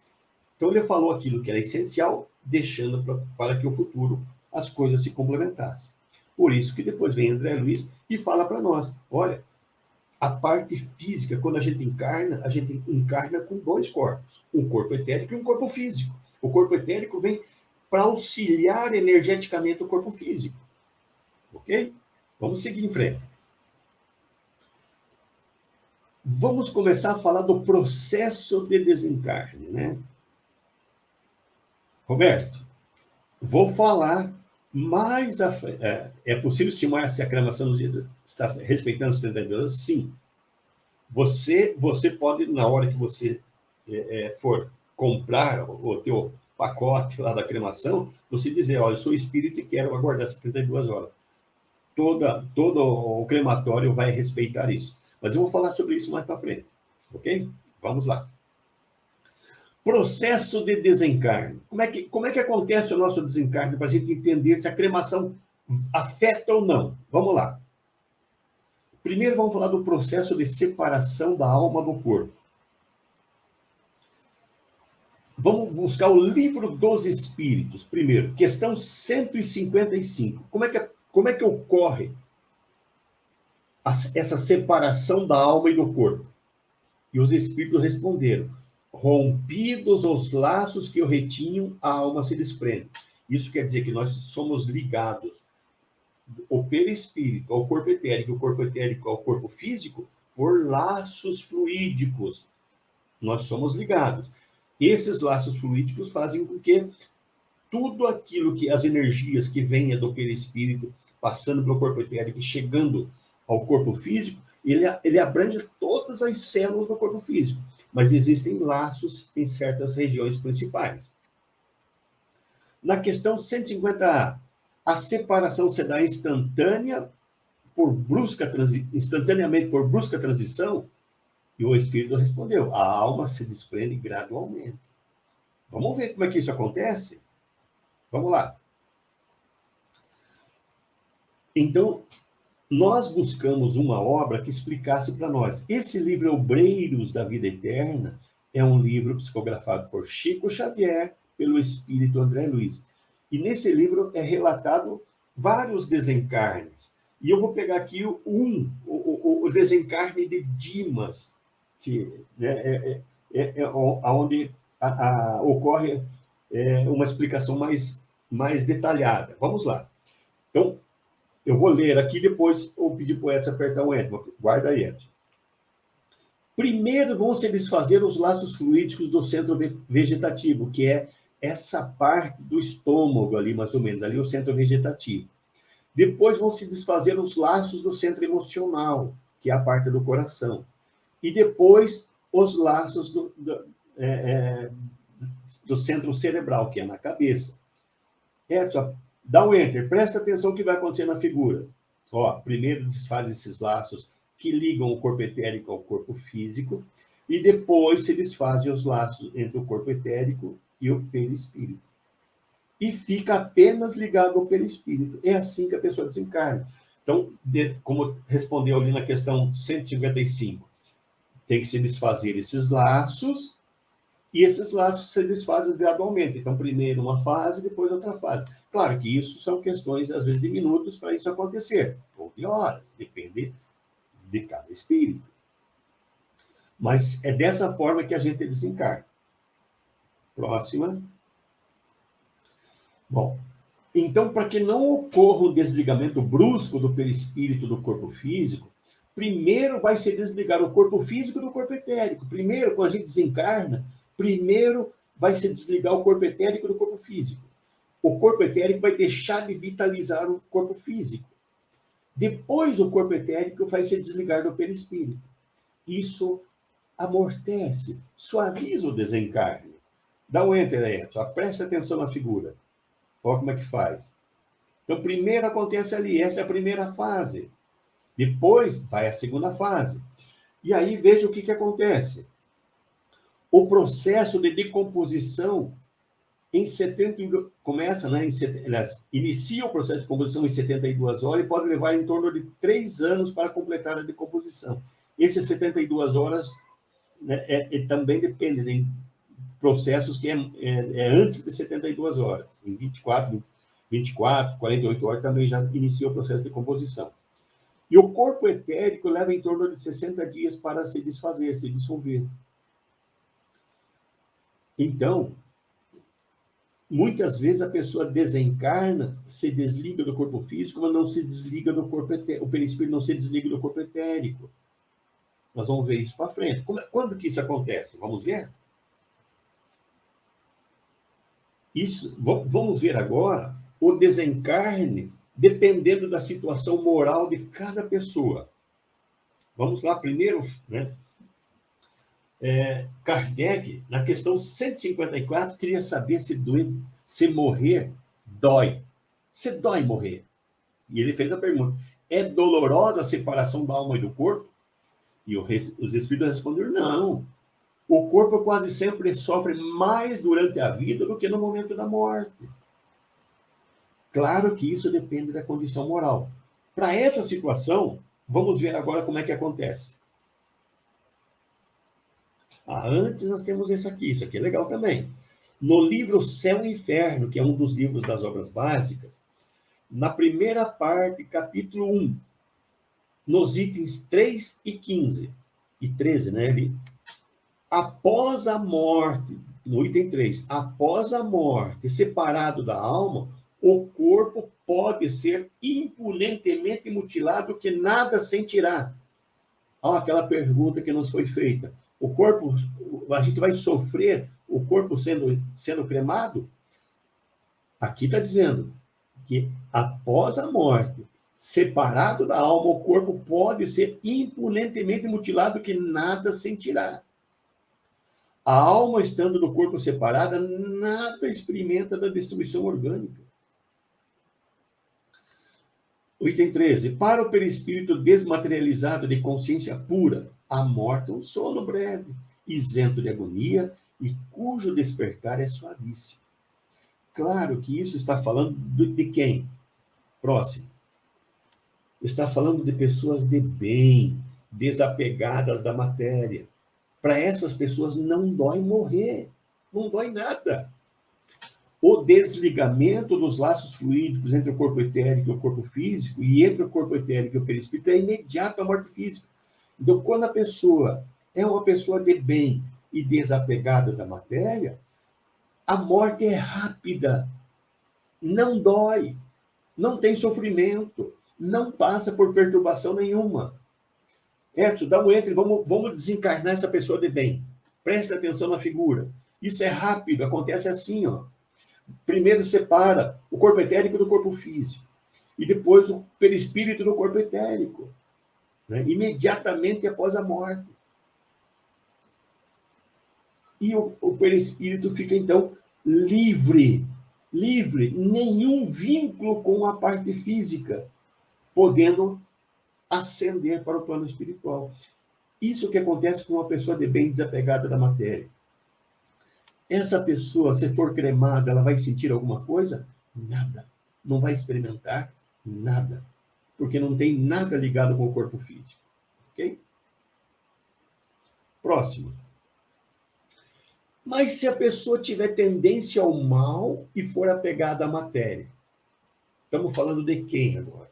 Então, ele falou aquilo que era essencial, deixando para que o futuro as coisas se complementassem. Por isso que depois vem André Luiz e fala para nós, olha, a parte física, quando a gente encarna com 2 corpos, um corpo etérico e um corpo físico. O corpo etérico vem para auxiliar energeticamente o corpo físico. Ok? Vamos seguir em frente. Vamos começar a falar do processo de desencarne, né? Roberto, vou falar mais à frente. É possível estimar se a cremação está respeitando os 32 anos? Sim. Você pode, na hora que você for comprar o teu pacote lá da cremação, você dizer, olha, eu sou espírita e quero aguardar 72 horas. Todo o crematório vai respeitar isso. Mas eu vou falar sobre isso mais para frente, ok? Vamos lá. Processo de desencarne. Como é que acontece o nosso desencarne para a gente entender se a cremação afeta ou não? Vamos lá. Primeiro vamos falar do processo de separação da alma do corpo. Vamos buscar o Livro dos Espíritos. Primeiro, questão 155. Como é que ocorre essa separação da alma e do corpo? E os espíritos responderam: rompidos os laços que o retinham, a alma se desprende. Isso quer dizer que nós somos ligados, o perispírito ao corpo etérico, o corpo etérico ao corpo físico, por laços fluídicos. Nós somos ligados. Esses laços fluídicos fazem com que tudo aquilo que as energias que venha do perispírito, passando pelo corpo etérico e chegando ao corpo físico, ele abrange todas as células do corpo físico. Mas existem laços em certas regiões principais. Na questão 150A, a separação se dá instantaneamente por brusca transição, e o espírito respondeu: a alma se desprende gradualmente. Vamos ver como é que isso acontece? Vamos lá. Então, nós buscamos uma obra que explicasse para nós. Esse livro, Obreiros da Vida Eterna, é um livro psicografado por Chico Xavier, pelo espírito André Luiz. E nesse livro é relatado vários desencarnes. E eu vou pegar aqui o desencarne de Dimas, que né, onde ocorre uma explicação mais detalhada. Vamos lá. Então, eu vou ler aqui, depois eu pedir para o Edson apertar o Enter. Guarda aí, Edson. Primeiro vão se desfazer os laços fluídicos do centro vegetativo, que é essa parte do estômago ali, mais ou menos, ali é o centro vegetativo. Depois vão se desfazer os laços do centro emocional, que é a parte do coração. E depois os laços do centro cerebral, que é na cabeça. Edson, dá um Enter, presta atenção no que vai acontecer na figura. Primeiro desfaz esses laços que ligam o corpo etérico ao corpo físico, e depois se desfazem os laços entre o corpo etérico e o perispírito. E fica apenas ligado ao perispírito. É assim que a pessoa desencarna. Então, como respondeu ali na questão 155, tem que se desfazer esses laços, e esses laços se desfazem gradualmente. Então, primeiro uma fase, depois outra fase. Claro que isso são questões, às vezes, de minutos para isso acontecer, ou de horas, depende de cada espírito. Mas é dessa forma que a gente desencarna. Próxima. Bom, então, para que não ocorra um desligamento brusco do perispírito do corpo físico, primeiro vai se desligar o corpo físico do corpo etérico. Primeiro, quando a gente desencarna, primeiro vai se desligar o corpo etérico do corpo físico. O corpo etérico vai deixar de vitalizar o corpo físico. Depois, o corpo etérico vai se desligar do perispírito. Isso amortece, suaviza o desencarne. Dá um Enter aí, só presta atenção na figura. Olha como é que faz. Então, primeiro acontece ali, essa é a primeira fase. Depois, vai a segunda fase. E aí, veja o que acontece. O processo de decomposição inicia o processo de decomposição em 72 horas e pode levar em torno de 3 anos para completar a decomposição. Essas 72 horas também depende de processos que é antes de 72 horas. Em 24, 48 horas também já inicia o processo de decomposição. E o corpo etérico leva em torno de 60 dias para se desfazer, se dissolver. Então, muitas vezes a pessoa desencarna, se desliga do corpo físico, mas não se desliga do corpo etérico. O perispírito não se desliga do corpo etérico. Nós vamos ver isso para frente. Quando que isso acontece? Vamos ver? Vamos ver agora o desencarne dependendo da situação moral de cada pessoa. Vamos lá, primeiro, né? Kardec, na questão 154, queria saber se morrer dói. Se dói morrer. E ele fez a pergunta: é dolorosa a separação da alma e do corpo? E os espíritos responderam, não. O corpo quase sempre sofre mais durante a vida do que no momento da morte. Claro que isso depende da condição moral. Para essa situação, vamos ver agora como é que acontece. Antes nós temos isso aqui é legal também. No livro Céu e Inferno, que é um dos livros das obras básicas, na primeira parte, capítulo 1, nos itens 3 e 15, e 13, né? Após a morte, no item 3, após a morte, separado da alma, o corpo pode ser impunemente mutilado que nada sentirá. Aquela pergunta que nos foi feita. O corpo, a gente vai sofrer o corpo sendo cremado? Aqui está dizendo que após a morte, separado da alma, o corpo pode ser impunemente mutilado que nada sentirá. A alma, estando do corpo separada, nada experimenta da destruição orgânica. O item 13. Para o perispírito desmaterializado de consciência pura, a morte é um sono breve, isento de agonia e cujo despertar é suavíssimo. Claro que isso está falando de quem? Próximo. Está falando de pessoas de bem, desapegadas da matéria. Para essas pessoas não dói morrer, não dói nada. O desligamento dos laços fluídicos entre o corpo etérico e o corpo físico, e entre o corpo etérico e o perispírito, é imediato à morte física. Então, quando a pessoa é uma pessoa de bem e desapegada da matéria, a morte é rápida, não dói, não tem sofrimento, não passa por perturbação nenhuma. Edson, dá um entre, vamos desencarnar essa pessoa de bem. Preste atenção na figura. Isso é rápido, acontece assim, ó. Primeiro separa o corpo etérico do corpo físico. E depois o perispírito do corpo etérico. Né? Imediatamente após a morte. E o perispírito fica, então, livre. Livre. Nenhum vínculo com a parte física. Podendo ascender para o plano espiritual. Isso que acontece com uma pessoa de bem desapegada da matéria. Essa pessoa, se for cremada, ela vai sentir alguma coisa? Nada. Não vai experimentar nada. Porque não tem nada ligado com o corpo físico. Ok? Próximo. Mas se a pessoa tiver tendência ao mal e for apegada à matéria? Estamos falando de quem agora?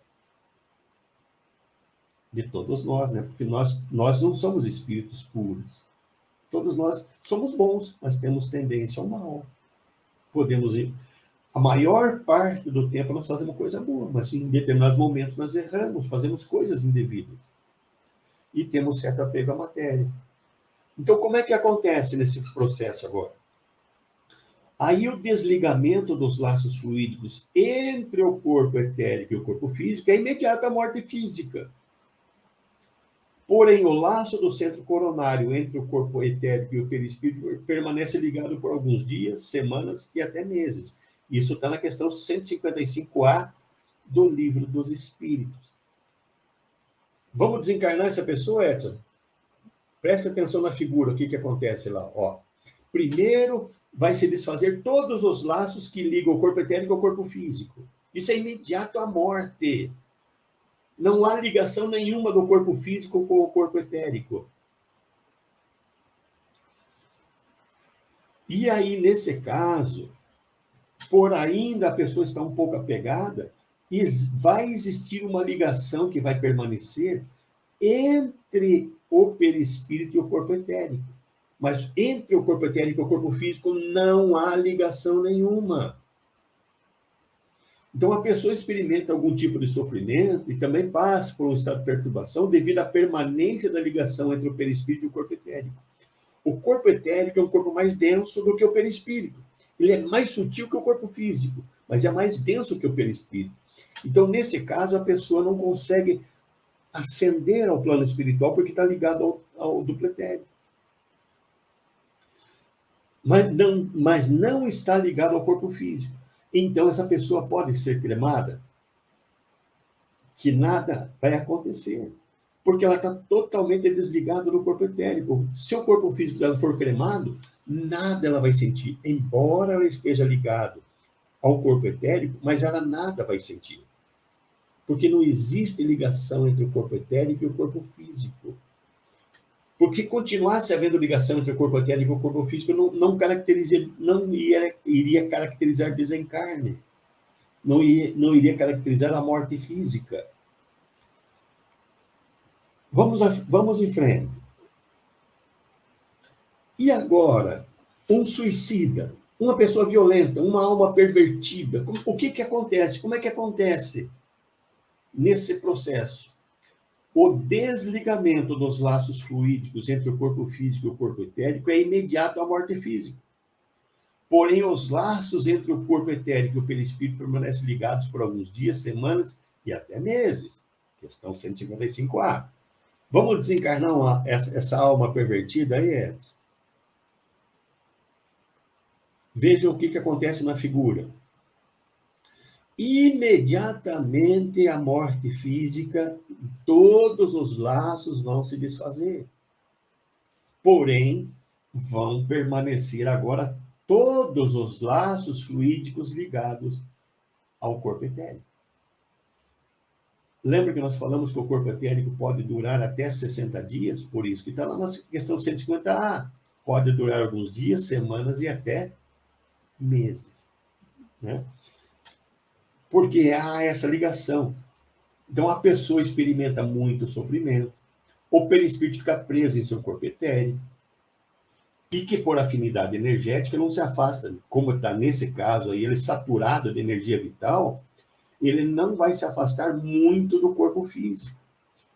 De todos nós, né? Porque nós não somos espíritos puros. Todos nós somos bons, mas temos tendência ao mal. Podemos ir. A maior parte do tempo nós fazemos coisa boa, mas em determinados momentos nós erramos, fazemos coisas indevidas. E temos certo apego à matéria. Então, como é que acontece nesse processo agora? Aí o desligamento dos laços fluídicos entre o corpo etérico e o corpo físico é imediato à morte física. Porém, o laço do centro coronário entre o corpo etérico e o perispírito permanece ligado por alguns dias, semanas e até meses. Isso está na questão 155A do Livro dos Espíritos. Vamos desencarnar essa pessoa, Edson? Presta atenção na figura, o que acontece lá. Ó. Primeiro, vai se desfazer todos os laços que ligam o corpo etérico ao corpo físico. Isso é imediato à morte. Não há ligação nenhuma do corpo físico com o corpo etérico. E aí, nesse caso, por ainda a pessoa estar um pouco apegada, vai existir uma ligação que vai permanecer entre o perispírito e o corpo etérico. Mas entre o corpo etérico e o corpo físico não há ligação nenhuma. Então, a pessoa experimenta algum tipo de sofrimento e também passa por um estado de perturbação devido à permanência da ligação entre o perispírito e o corpo etérico. O corpo etérico é um corpo mais denso do que o perispírito. Ele é mais sutil que o corpo físico, mas é mais denso que o perispírito. Então, nesse caso, a pessoa não consegue ascender ao plano espiritual porque está ligado ao duplo etérico. Mas não está ligado ao corpo físico. Então, essa pessoa pode ser cremada? Que nada vai acontecer. Porque ela está totalmente desligada do corpo etérico. Se o corpo físico dela for cremado, nada ela vai sentir, embora ela esteja ligada ao corpo etérico, mas ela nada vai sentir. Porque não existe ligação entre o corpo etérico e o corpo físico. Porque continuasse havendo ligação entre o corpo etérico e o corpo físico, não iria caracterizar desencarne. Não iria caracterizar a morte física. Vamos em frente. E agora, um suicida, uma pessoa violenta, uma alma pervertida, o que acontece? Como é que acontece nesse processo? O desligamento dos laços fluídicos entre o corpo físico e o corpo etérico é imediato à morte física. Porém, os laços entre o corpo etérico e o perispírito permanecem ligados por alguns dias, semanas e até meses. Questão 155A. Vamos desencarnar essa alma pervertida aí, Edson? Veja o que acontece na figura. Imediatamente a morte física, todos os laços vão se desfazer. Porém, vão permanecer agora todos os laços fluídicos ligados ao corpo etérico. Lembra que nós falamos que o corpo etérico pode durar até 60 dias? Por isso que está lá na questão 150A. Pode durar alguns dias, semanas e até meses. Né? Porque há essa ligação. Então, a pessoa experimenta muito sofrimento, o perispírito fica preso em seu corpo etérico, e que, por afinidade energética, não se afasta. Como está nesse caso aí, ele é saturado de energia vital, ele não vai se afastar muito do corpo físico.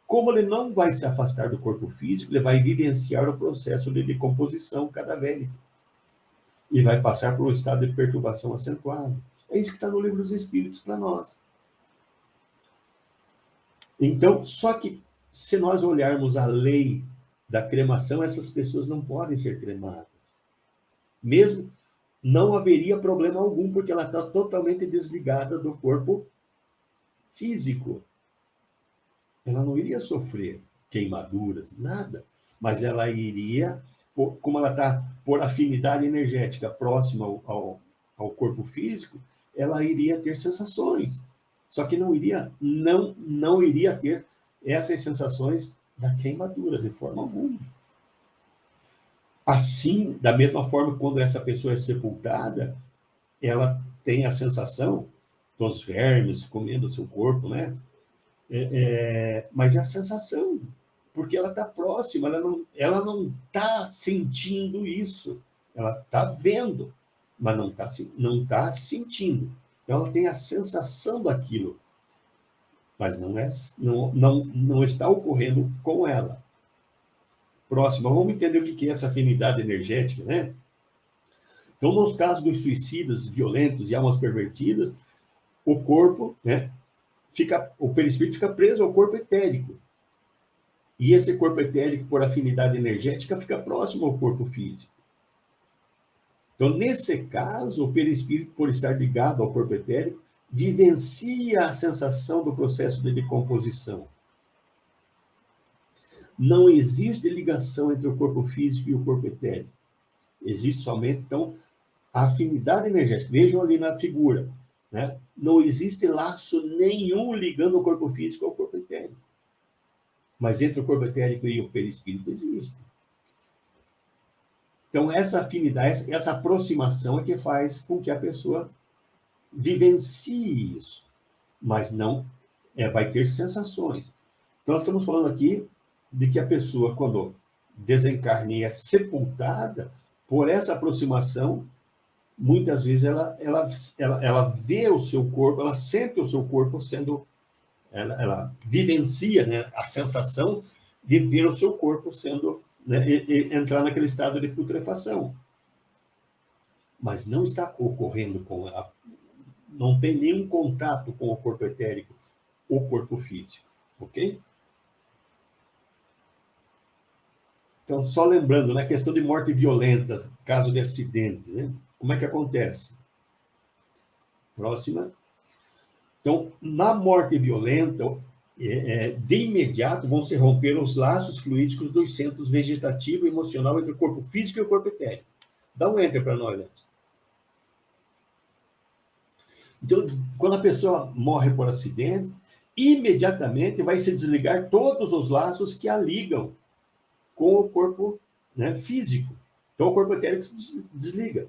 Como ele não vai se afastar do corpo físico, ele vai vivenciar o processo de decomposição cadavérica. E vai passar por um estado de perturbação acentuado. É isso que está no Livro dos Espíritos para nós. Então, só que se nós olharmos a lei da cremação, essas pessoas não podem ser cremadas. Mesmo não haveria problema algum, porque ela está totalmente desligada do corpo físico. Ela não iria sofrer queimaduras, nada. Mas ela iria, como ela está por afinidade energética próxima ao corpo físico, ela iria ter sensações. Só que não iria ter essas sensações da queimadura, de forma alguma. Assim, da mesma forma, quando essa pessoa é sepultada, ela tem a sensação dos vermes comendo o seu corpo, né? Mas é a sensação, porque ela está próxima, ela não está sentindo isso. Ela está vendo, mas não está sentindo. Então, ela tem a sensação daquilo, mas não está ocorrendo com ela. Próxima, vamos entender o que é essa afinidade energética, né? Então, nos casos dos suicidas violentos e almas pervertidas, o corpo, né, o perispírito fica preso ao corpo etérico. E esse corpo etérico, por afinidade energética, fica próximo ao corpo físico. Então, nesse caso, o perispírito, por estar ligado ao corpo etérico, vivencia a sensação do processo de decomposição. Não existe ligação entre o corpo físico e o corpo etérico. Existe somente, então, a afinidade energética. Vejam ali na figura, né? Não existe laço nenhum ligando o corpo físico ao corpo etérico. Mas entre o corpo etérico e o perispírito existe. Então, essa afinidade, essa aproximação é que faz com que a pessoa vivencie isso. Mas não vai ter sensações. Então, nós estamos falando aqui de que a pessoa, quando desencarna e é sepultada, por essa aproximação, muitas vezes ela vê o seu corpo, ela sente o seu corpo sendo... Ela vivencia, né, a sensação de ver o seu corpo sendo... Né, entrar naquele estado de putrefação. Mas não está ocorrendo não tem nenhum contato com o corpo etérico, o corpo físico. Ok? Então, só lembrando, na questão de morte violenta, caso de acidente, né? Como é que acontece? Próxima. Então, na morte violenta, de imediato vão se romper os laços fluídicos dos centros vegetativo e emocional entre o corpo físico e o corpo etérico. Dá um enter para nós, Edson. Então, quando a pessoa morre por acidente, imediatamente vai se desligar todos os laços que a ligam com o corpo, né, físico. Então, o corpo etérico se desliga.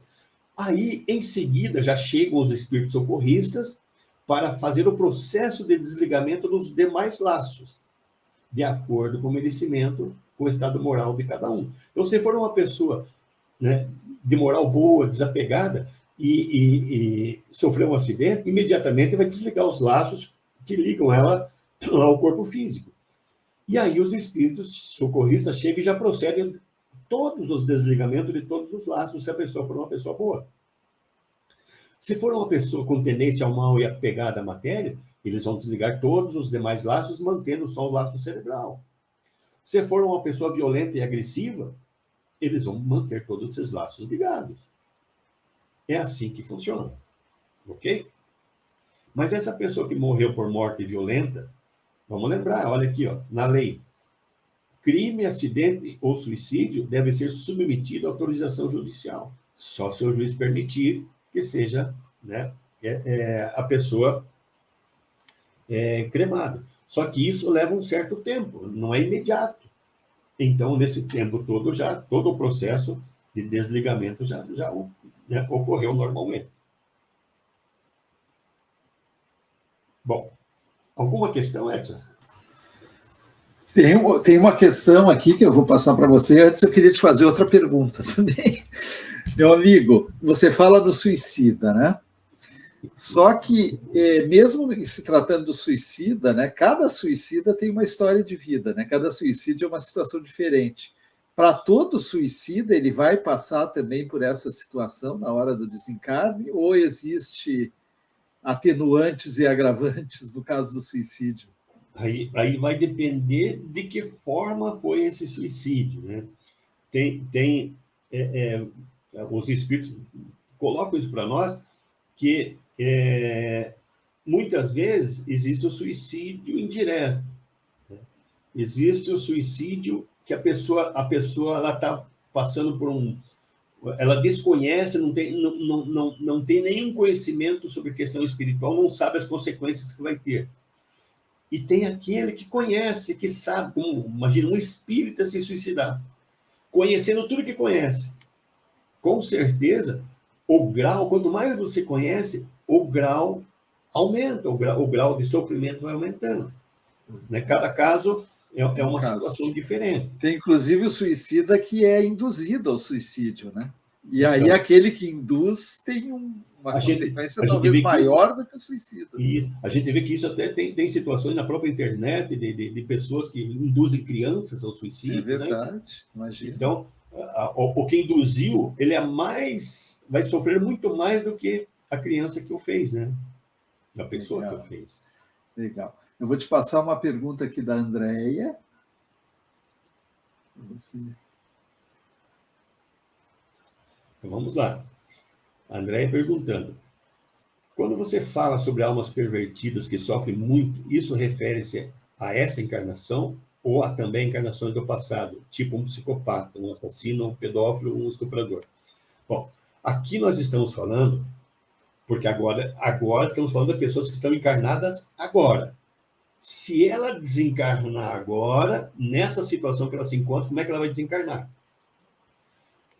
Aí, em seguida, já chegam os espíritos socorristas para fazer o processo de desligamento dos demais laços, de acordo com o merecimento, com o estado moral de cada um. Então, se for uma pessoa, né, de moral boa, desapegada, e sofreu um acidente, imediatamente vai desligar os laços que ligam ela ao corpo físico. E aí os espíritos socorristas chegam e já procedem todos os desligamentos de todos os laços, se a pessoa for uma pessoa boa. Se for uma pessoa com tendência ao mal e apegada à matéria, eles vão desligar todos os demais laços, mantendo só o laço cerebral. Se for uma pessoa violenta e agressiva, eles vão manter todos esses laços ligados. É assim que funciona. Ok? Mas essa pessoa que morreu por morte violenta, vamos lembrar, olha aqui, ó, na lei. Crime, acidente ou suicídio deve ser submetido à autorização judicial. Só se o juiz permitir que seja, né, a pessoa cremada. Só que isso leva um certo tempo, não é imediato. Então, nesse tempo todo, todo o processo de desligamento já né, ocorreu normalmente. Bom, alguma questão, Edson? Tem uma questão aqui que eu vou passar para você. Antes, eu queria te fazer outra pergunta também. Meu amigo, você fala do suicida, né? Só que, mesmo se tratando do suicida, né, cada suicida tem uma história de vida, né? Cada suicídio é uma situação diferente. Para todo suicida, ele vai passar também por essa situação na hora do desencarne, ou existe atenuantes e agravantes no caso do suicídio? Aí vai depender de que forma foi esse suicídio, né? Os espíritos colocam isso para nós, que muitas vezes existe o suicídio indireto, né? Existe o suicídio que a pessoa ela está passando por ela desconhece, não tem nenhum conhecimento sobre questão espiritual, não sabe as consequências que vai ter. E tem aquele que conhece, que sabe, como, imagina, um espírita se suicidar, conhecendo tudo que conhece. Com certeza, o grau, quanto mais você conhece, o grau aumenta, o grau de sofrimento vai aumentando. Né? Cada caso é uma situação diferente. Tem, inclusive, o suicida que é induzido ao suicídio, né? E aí, então, aquele que induz tem uma consequência talvez maior do que o suicida. E a gente vê que isso até tem situações na própria internet de pessoas que induzem crianças ao suicídio. É verdade, né? Imagina. Então, o que induziu, ele vai sofrer muito mais do que a criança que o fez, né? A pessoa que o fez. Legal. Eu vou te passar uma pergunta aqui da Andréia. Então, vamos lá. A Andréia perguntando. Quando você fala sobre almas pervertidas que sofrem muito, isso refere-se a essa encarnação ou a também encarnações do passado, tipo um psicopata, um assassino, um pedófilo, um estuprador? Bom, aqui nós estamos falando, porque agora estamos falando de pessoas que estão encarnadas agora. Se ela desencarnar agora, nessa situação que ela se encontra, como é que ela vai desencarnar?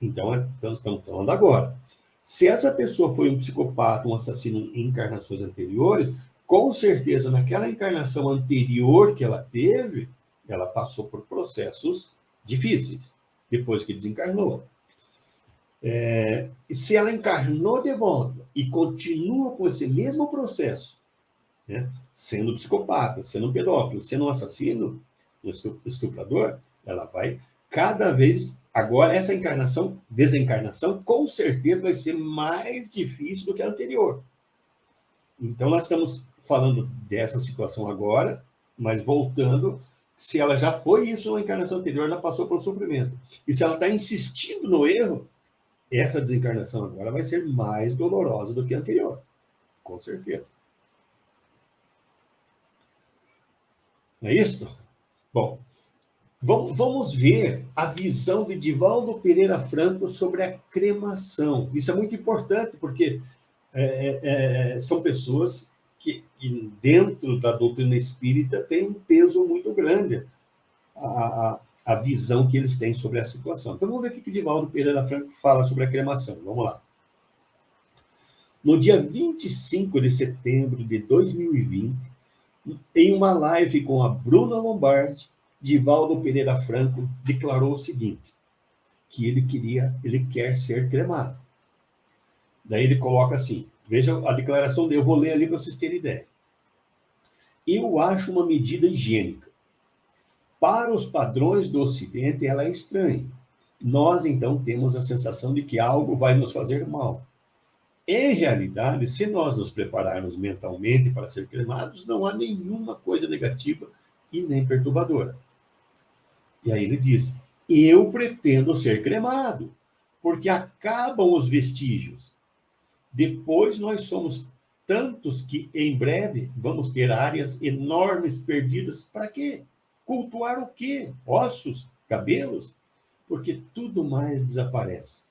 Então, estamos falando agora. Se essa pessoa foi um psicopata, um assassino em encarnações anteriores, com certeza, naquela encarnação anterior que ela teve, ela passou por processos difíceis, depois que desencarnou. E se ela encarnou de volta e continua com esse mesmo processo, né, sendo psicopata, sendo um pedófilo, sendo um assassino, um estuprador, ela vai cada vez... Agora, essa desencarnação, com certeza vai ser mais difícil do que a anterior. Então, nós estamos falando dessa situação agora, mas voltando, se ela já foi isso na encarnação anterior, ela passou por sofrimento. E se ela está insistindo no erro, essa desencarnação agora vai ser mais dolorosa do que a anterior. Com certeza. Não é isso? Bom, vamos ver a visão de Divaldo Pereira Franco sobre a cremação. Isso é muito importante, porque são pessoas que, dentro da doutrina espírita, têm um peso muito grande, a visão que eles têm sobre a situação. Então, vamos ver o que Divaldo Pereira Franco fala sobre a cremação. Vamos lá. No dia 25 de setembro de 2020, em uma live com a Bruna Lombardi, Divaldo Pereira Franco declarou o seguinte, que ele quer ser cremado. Daí ele coloca assim, veja a declaração dele, eu vou ler ali para vocês terem ideia. Eu acho uma medida higiênica. Para os padrões do Ocidente, ela é estranha. Nós, então, temos a sensação de que algo vai nos fazer mal. Em realidade, se nós nos prepararmos mentalmente para ser cremados, não há nenhuma coisa negativa e nem perturbadora. E aí ele diz, eu pretendo ser cremado, porque acabam os vestígios. Depois nós somos tantos que, em breve, vamos ter áreas enormes perdidas. Para quê? Cultuar o quê? Ossos? Cabelos? Porque tudo mais desaparece.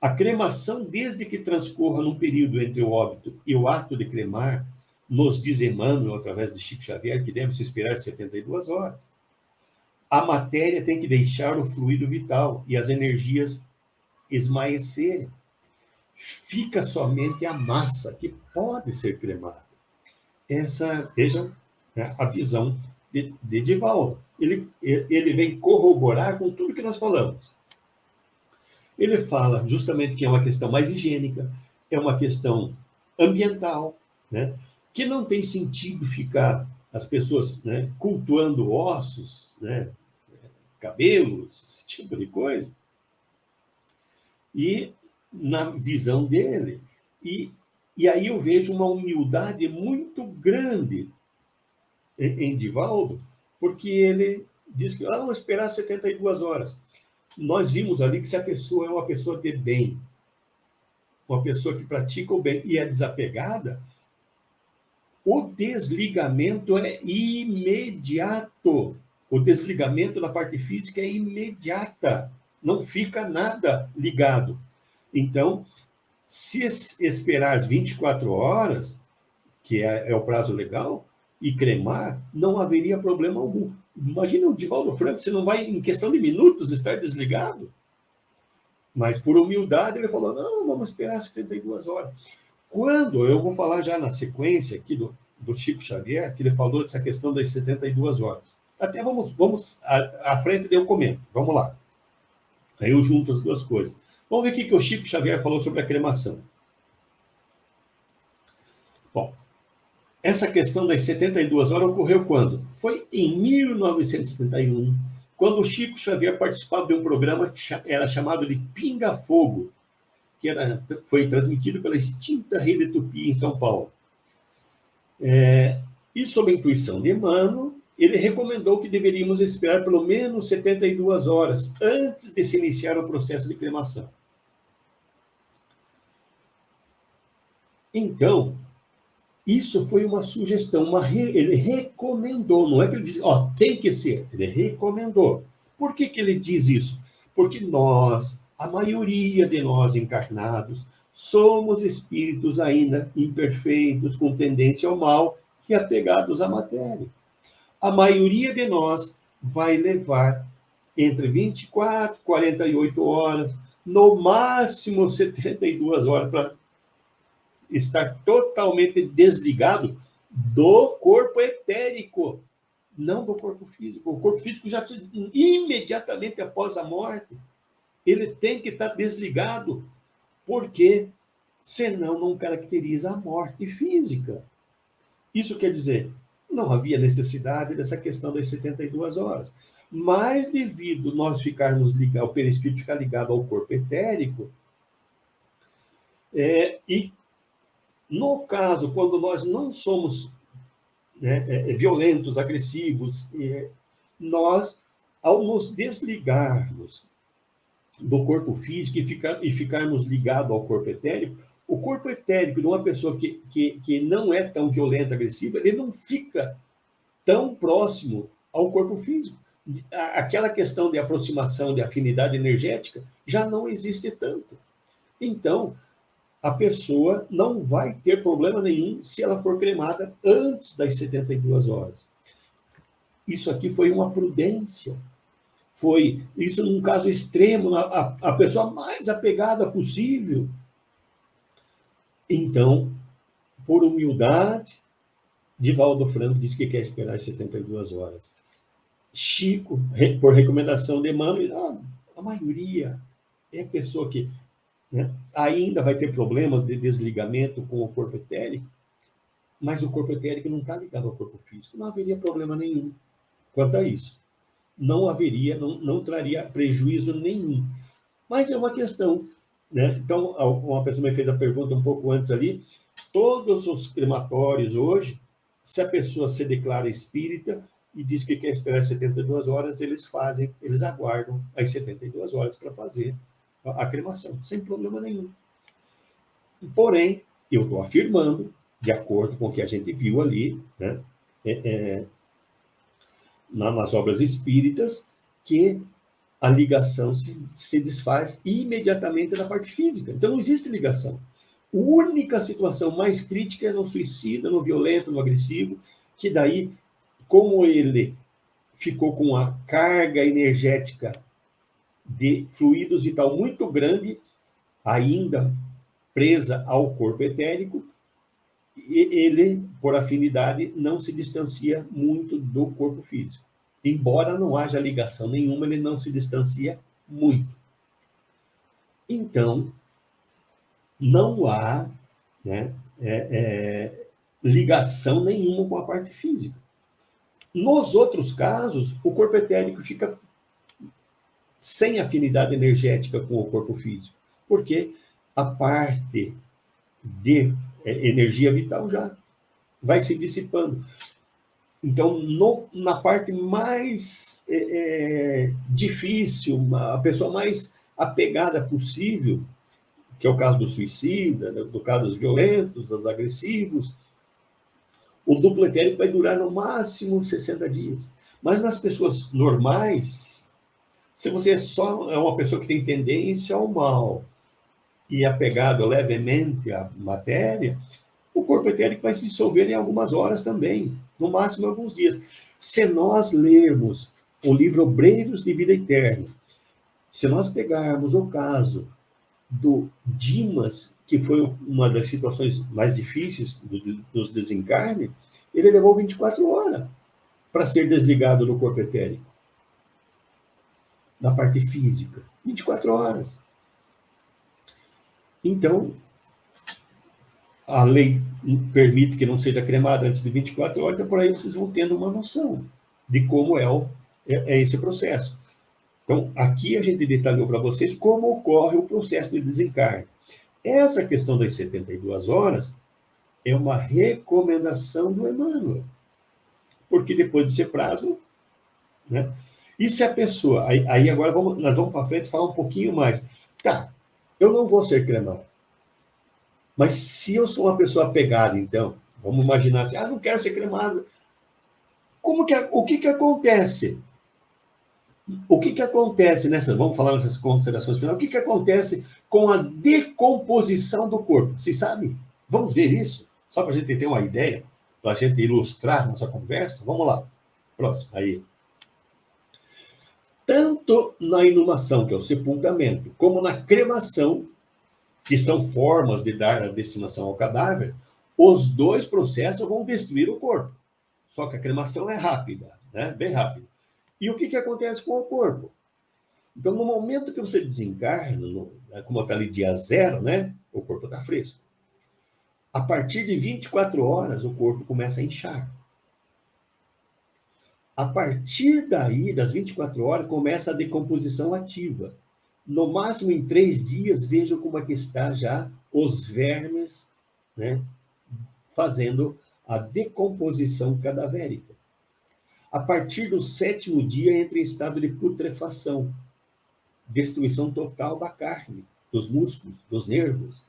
A cremação, desde que transcorra num período entre o óbito e o ato de cremar, nos diz Emmanuel, através de Chico Xavier, que deve se esperar 72 horas. A matéria tem que deixar o fluido vital e as energias esmaecerem. Fica somente a massa, que pode ser cremada. Vejam, né, a visão de Divaldo. Ele vem corroborar com tudo que nós falamos. Ele fala justamente que é uma questão mais higiênica, é uma questão ambiental, né? Que não tem sentido ficar as pessoas, né, cultuando ossos, né, cabelos, esse tipo de coisa. E na visão dele. E aí eu vejo uma humildade muito grande em Divaldo, porque ele diz que vamos esperar 72 horas. Nós vimos ali que se a pessoa é uma pessoa de bem, uma pessoa que pratica o bem e é desapegada, o desligamento é imediato. O desligamento da parte física é imediata. Não fica nada ligado. Então, se esperar 24 horas, que é o prazo legal, e cremar, não haveria problema algum. Imagina o Divaldo Franco, você não vai, em questão de minutos, estar desligado? Mas, por humildade, ele falou, não, vamos esperar 72 horas. Quando, eu vou falar já na sequência aqui do Chico Xavier, que ele falou dessa questão das 72 horas. Até vamos à frente eu comento. Vamos lá. Aí eu junto as duas coisas. Vamos ver o que o Chico Xavier falou sobre a cremação. Bom, essa questão das 72 horas ocorreu quando? Foi em 1971, quando o Chico Xavier participava de um programa que era chamado de Pinga Fogo, que foi transmitido pela extinta Rede Tupi em São Paulo. E sob a intuição de Emmanuel, ele recomendou que deveríamos esperar pelo menos 72 horas antes de se iniciar o processo de cremação. Então, isso foi uma sugestão, ele recomendou, não é que ele disse, tem que ser, ele recomendou. Por que ele diz isso? Porque a maioria de nós encarnados, somos espíritos ainda imperfeitos, com tendência ao mal e apegados à matéria. A maioria de nós vai levar entre 24 e 48 horas, no máximo 72 horas, para estar totalmente desligado do corpo etérico, não do corpo físico. O corpo físico já imediatamente após a morte, ele tem que estar desligado, porque senão não caracteriza a morte física. Isso quer dizer, não havia necessidade dessa questão das 72 horas. Mas devido nós ficarmos ligados, o perispírito ficar ligado ao corpo etérico, e no caso, quando nós não somos violentos, agressivos, nós, ao nos desligarmos do corpo físico e ficarmos ligados ao corpo etérico, o corpo etérico de uma pessoa que não é tão violenta, agressiva, ele não fica tão próximo ao corpo físico. Aquela questão de aproximação, de afinidade energética, já não existe tanto. Então, a pessoa não vai ter problema nenhum se ela for cremada antes das 72 horas. Isso aqui foi uma prudência. Foi isso num caso extremo, a pessoa mais apegada possível. Então, por humildade, Divaldo Franco disse que quer esperar as 72 horas. Chico, por recomendação de Emmanuel, a maioria é pessoa que, né, ainda vai ter problemas de desligamento com o corpo etérico, mas o corpo etérico não está ligado ao corpo físico. Não haveria problema nenhum quanto a isso. Não haveria, não traria prejuízo nenhum. Mas é uma questão, né? Então, uma pessoa me fez a pergunta um pouco antes ali, todos os crematórios hoje, se a pessoa se declara espírita e diz que quer esperar 72 horas, eles aguardam as 72 horas para fazer a cremação, sem problema nenhum. Porém, eu estou afirmando, de acordo com o que a gente viu ali, né, nas obras espíritas, que a ligação se desfaz imediatamente da parte física. Então, não existe ligação. A única situação mais crítica é no suicida, no violento, no agressivo, que daí, como ele ficou com a carga energética de fluidos vital muito grande, ainda presa ao corpo etérico, ele, por afinidade, não se distancia muito do corpo físico. Embora não haja ligação nenhuma, ele não se distancia muito. Então, não há, né, ligação nenhuma com a parte física. Nos outros casos, o corpo etérico fica sem afinidade energética com o corpo físico, porque a parte de energia vital já vai se dissipando. Então, na parte mais difícil, a pessoa mais apegada possível, que é o caso do suicida, do caso dos violentos, dos agressivos, o duplo etérico vai durar no máximo 60 dias. Mas nas pessoas normais, se você é uma pessoa que tem tendência ao mal e apegado levemente à matéria, o corpo etérico vai se dissolver em algumas horas também, no máximo alguns dias. Se nós lermos o livro Obreiros de Vida Eterna, se nós pegarmos o caso do Dimas, que foi uma das situações mais difíceis dos desencarnes, ele levou 24 horas para ser desligado do corpo etérico, da parte física. 24 horas. Então, a lei permite que não seja cremado antes de 24 horas, então por aí vocês vão tendo uma noção de como é esse processo. Então, aqui a gente detalhou para vocês como ocorre o processo de desencarne. Essa questão das 72 horas é uma recomendação do Emmanuel, porque depois desse prazo, né? E se a pessoa... Aí agora nós vamos para frente falar um pouquinho mais. Tá, eu não vou ser cremado. Mas se eu sou uma pessoa apegada, então, vamos imaginar assim, não quero ser cremado. O que acontece? O que acontece vamos falar nessas considerações finais, o que acontece com a decomposição do corpo? Vocês sabem? Vamos ver isso? Só para a gente ter uma ideia, para a gente ilustrar nossa conversa. Vamos lá. Próximo, aí. Tanto na inumação, que é o sepultamento, como na cremação, que são formas de dar a destinação ao cadáver, os dois processos vão destruir o corpo. Só que a cremação é rápida, né? Bem rápida. E o que acontece com o corpo? Então, no momento que você desencarna, como está ali dia zero, né? O corpo está fresco. A partir de 24 horas, o corpo começa a inchar. A partir daí, das 24 horas, começa a decomposição ativa. No máximo, em 3 dias, vejam como é que está já os vermes, né, fazendo a decomposição cadavérica. A partir do 7º dia, entra em estado de putrefação, destruição total da carne, dos músculos, dos nervos.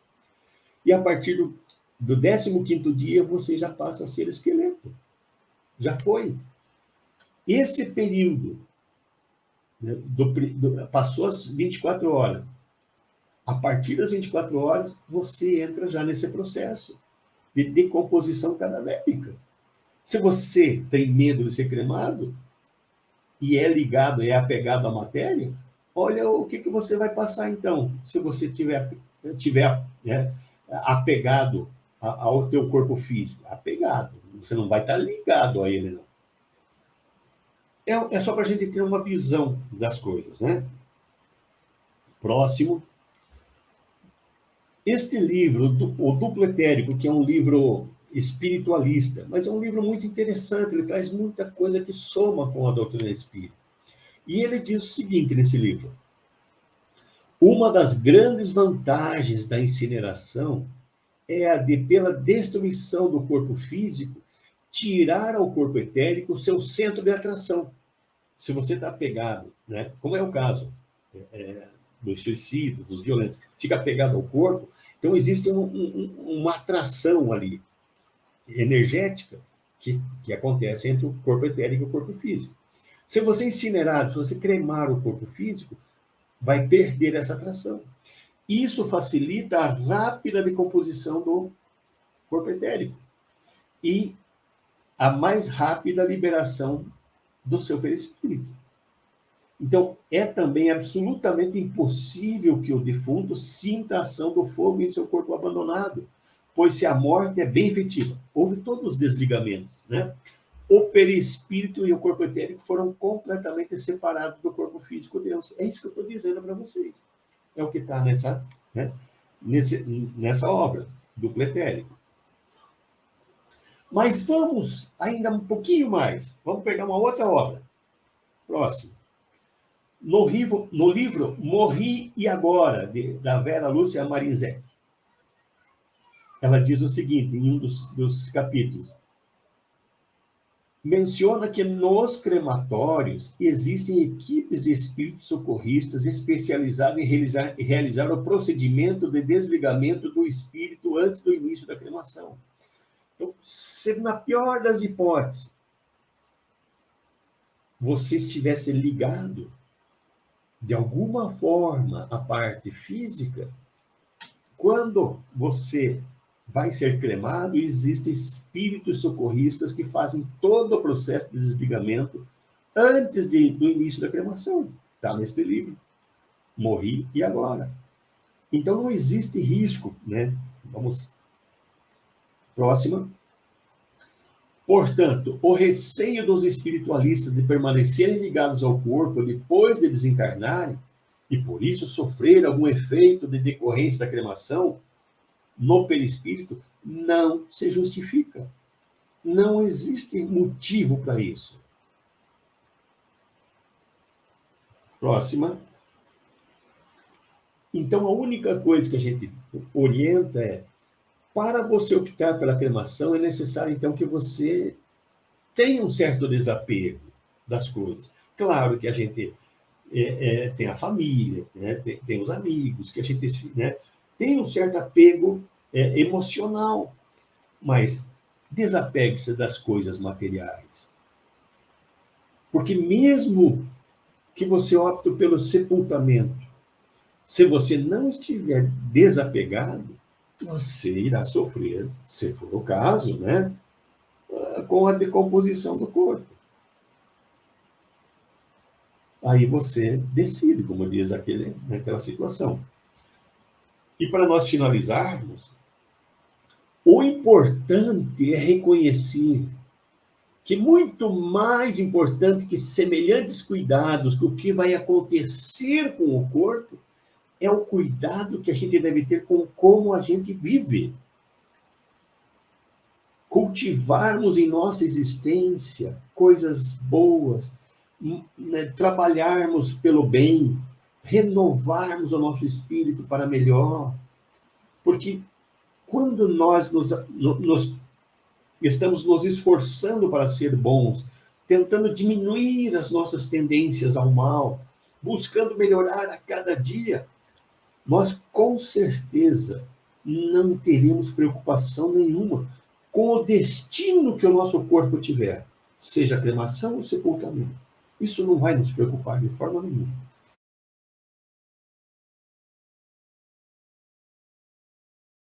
E a partir do 15º dia, você já passa a ser esqueleto. Já foi. Esse período, né, passou as 24 horas. A partir das 24 horas, você entra já nesse processo de decomposição cadavérica. Se você tem medo de ser cremado e é ligado, é apegado à matéria, olha o que você vai passar então, se você tiver né, apegado ao teu corpo físico. Apegado, você não vai estar ligado a ele, não. É só para a gente ter uma visão das coisas, né? Próximo. Este livro, O Duplo Etérico, que é um livro espiritualista, mas é um livro muito interessante, ele traz muita coisa que soma com a doutrina espírita. E ele diz o seguinte nesse livro: uma das grandes vantagens da incineração é a de, pela destruição do corpo físico, tirar ao corpo etérico o seu centro de atração. Se você está apegado, né, como é o caso dos suicidas, dos violentos, fica apegado ao corpo, então existe uma atração ali, energética, que acontece entre o corpo etérico e o corpo físico. Se você incinerar, se você cremar o corpo físico, vai perder essa atração. Isso facilita a rápida decomposição do corpo etérico e a mais rápida liberação do seu perispírito. Então, é também absolutamente impossível que o defunto sinta a ação do fogo em seu corpo abandonado, pois se a morte é bem efetiva, houve todos os desligamentos, né? O perispírito e o corpo etérico foram completamente separados do corpo físico denso. É isso que eu estou dizendo para vocês. É o que está nessa obra, Duplo Etérico. Mas vamos ainda um pouquinho mais. Vamos pegar uma outra obra. Próximo. No livro Morri e Agora, da Vera Lúcia Marinzec, ela diz o seguinte, em um dos capítulos. Menciona que nos crematórios existem equipes de espíritos socorristas especializadas em realizar o procedimento de desligamento do espírito antes do início da cremação. Então, se na pior das hipóteses, você estivesse ligado de alguma forma à parte física, quando você vai ser cremado, existem espíritos socorristas que fazem todo o processo de desligamento antes do início da cremação. Está neste livro. Morri e Agora. Então, não existe risco, né? Vamos. Próxima. Portanto, o receio dos espiritualistas de permanecerem ligados ao corpo depois de desencarnarem, e por isso sofrer algum efeito de decorrência da cremação no perispírito, não se justifica. Não existe motivo para isso. Próxima. Então, a única coisa que a gente orienta é, para você optar pela cremação, é necessário, então, que você tenha um certo desapego das coisas. Claro que a gente tem a família, né? Tem os amigos, que a gente, né, tem um certo apego emocional, mas desapegue-se das coisas materiais. Porque mesmo que você opte pelo sepultamento, se você não estiver desapegado, você irá sofrer, se for o caso, né, com a decomposição do corpo. Aí você decide, como diz naquela situação. E para nós finalizarmos, o importante é reconhecer que muito mais importante que semelhantes cuidados do que vai acontecer com o corpo é o cuidado que a gente deve ter com como a gente vive. Cultivarmos em nossa existência coisas boas, né, trabalharmos pelo bem, renovarmos o nosso espírito para melhor. Porque quando nós estamos nos esforçando para ser bons, tentando diminuir as nossas tendências ao mal, buscando melhorar a cada dia, nós com certeza não teremos preocupação nenhuma com o destino que o nosso corpo tiver. seja cremação ou sepultamento. Isso não vai nos preocupar de forma nenhuma.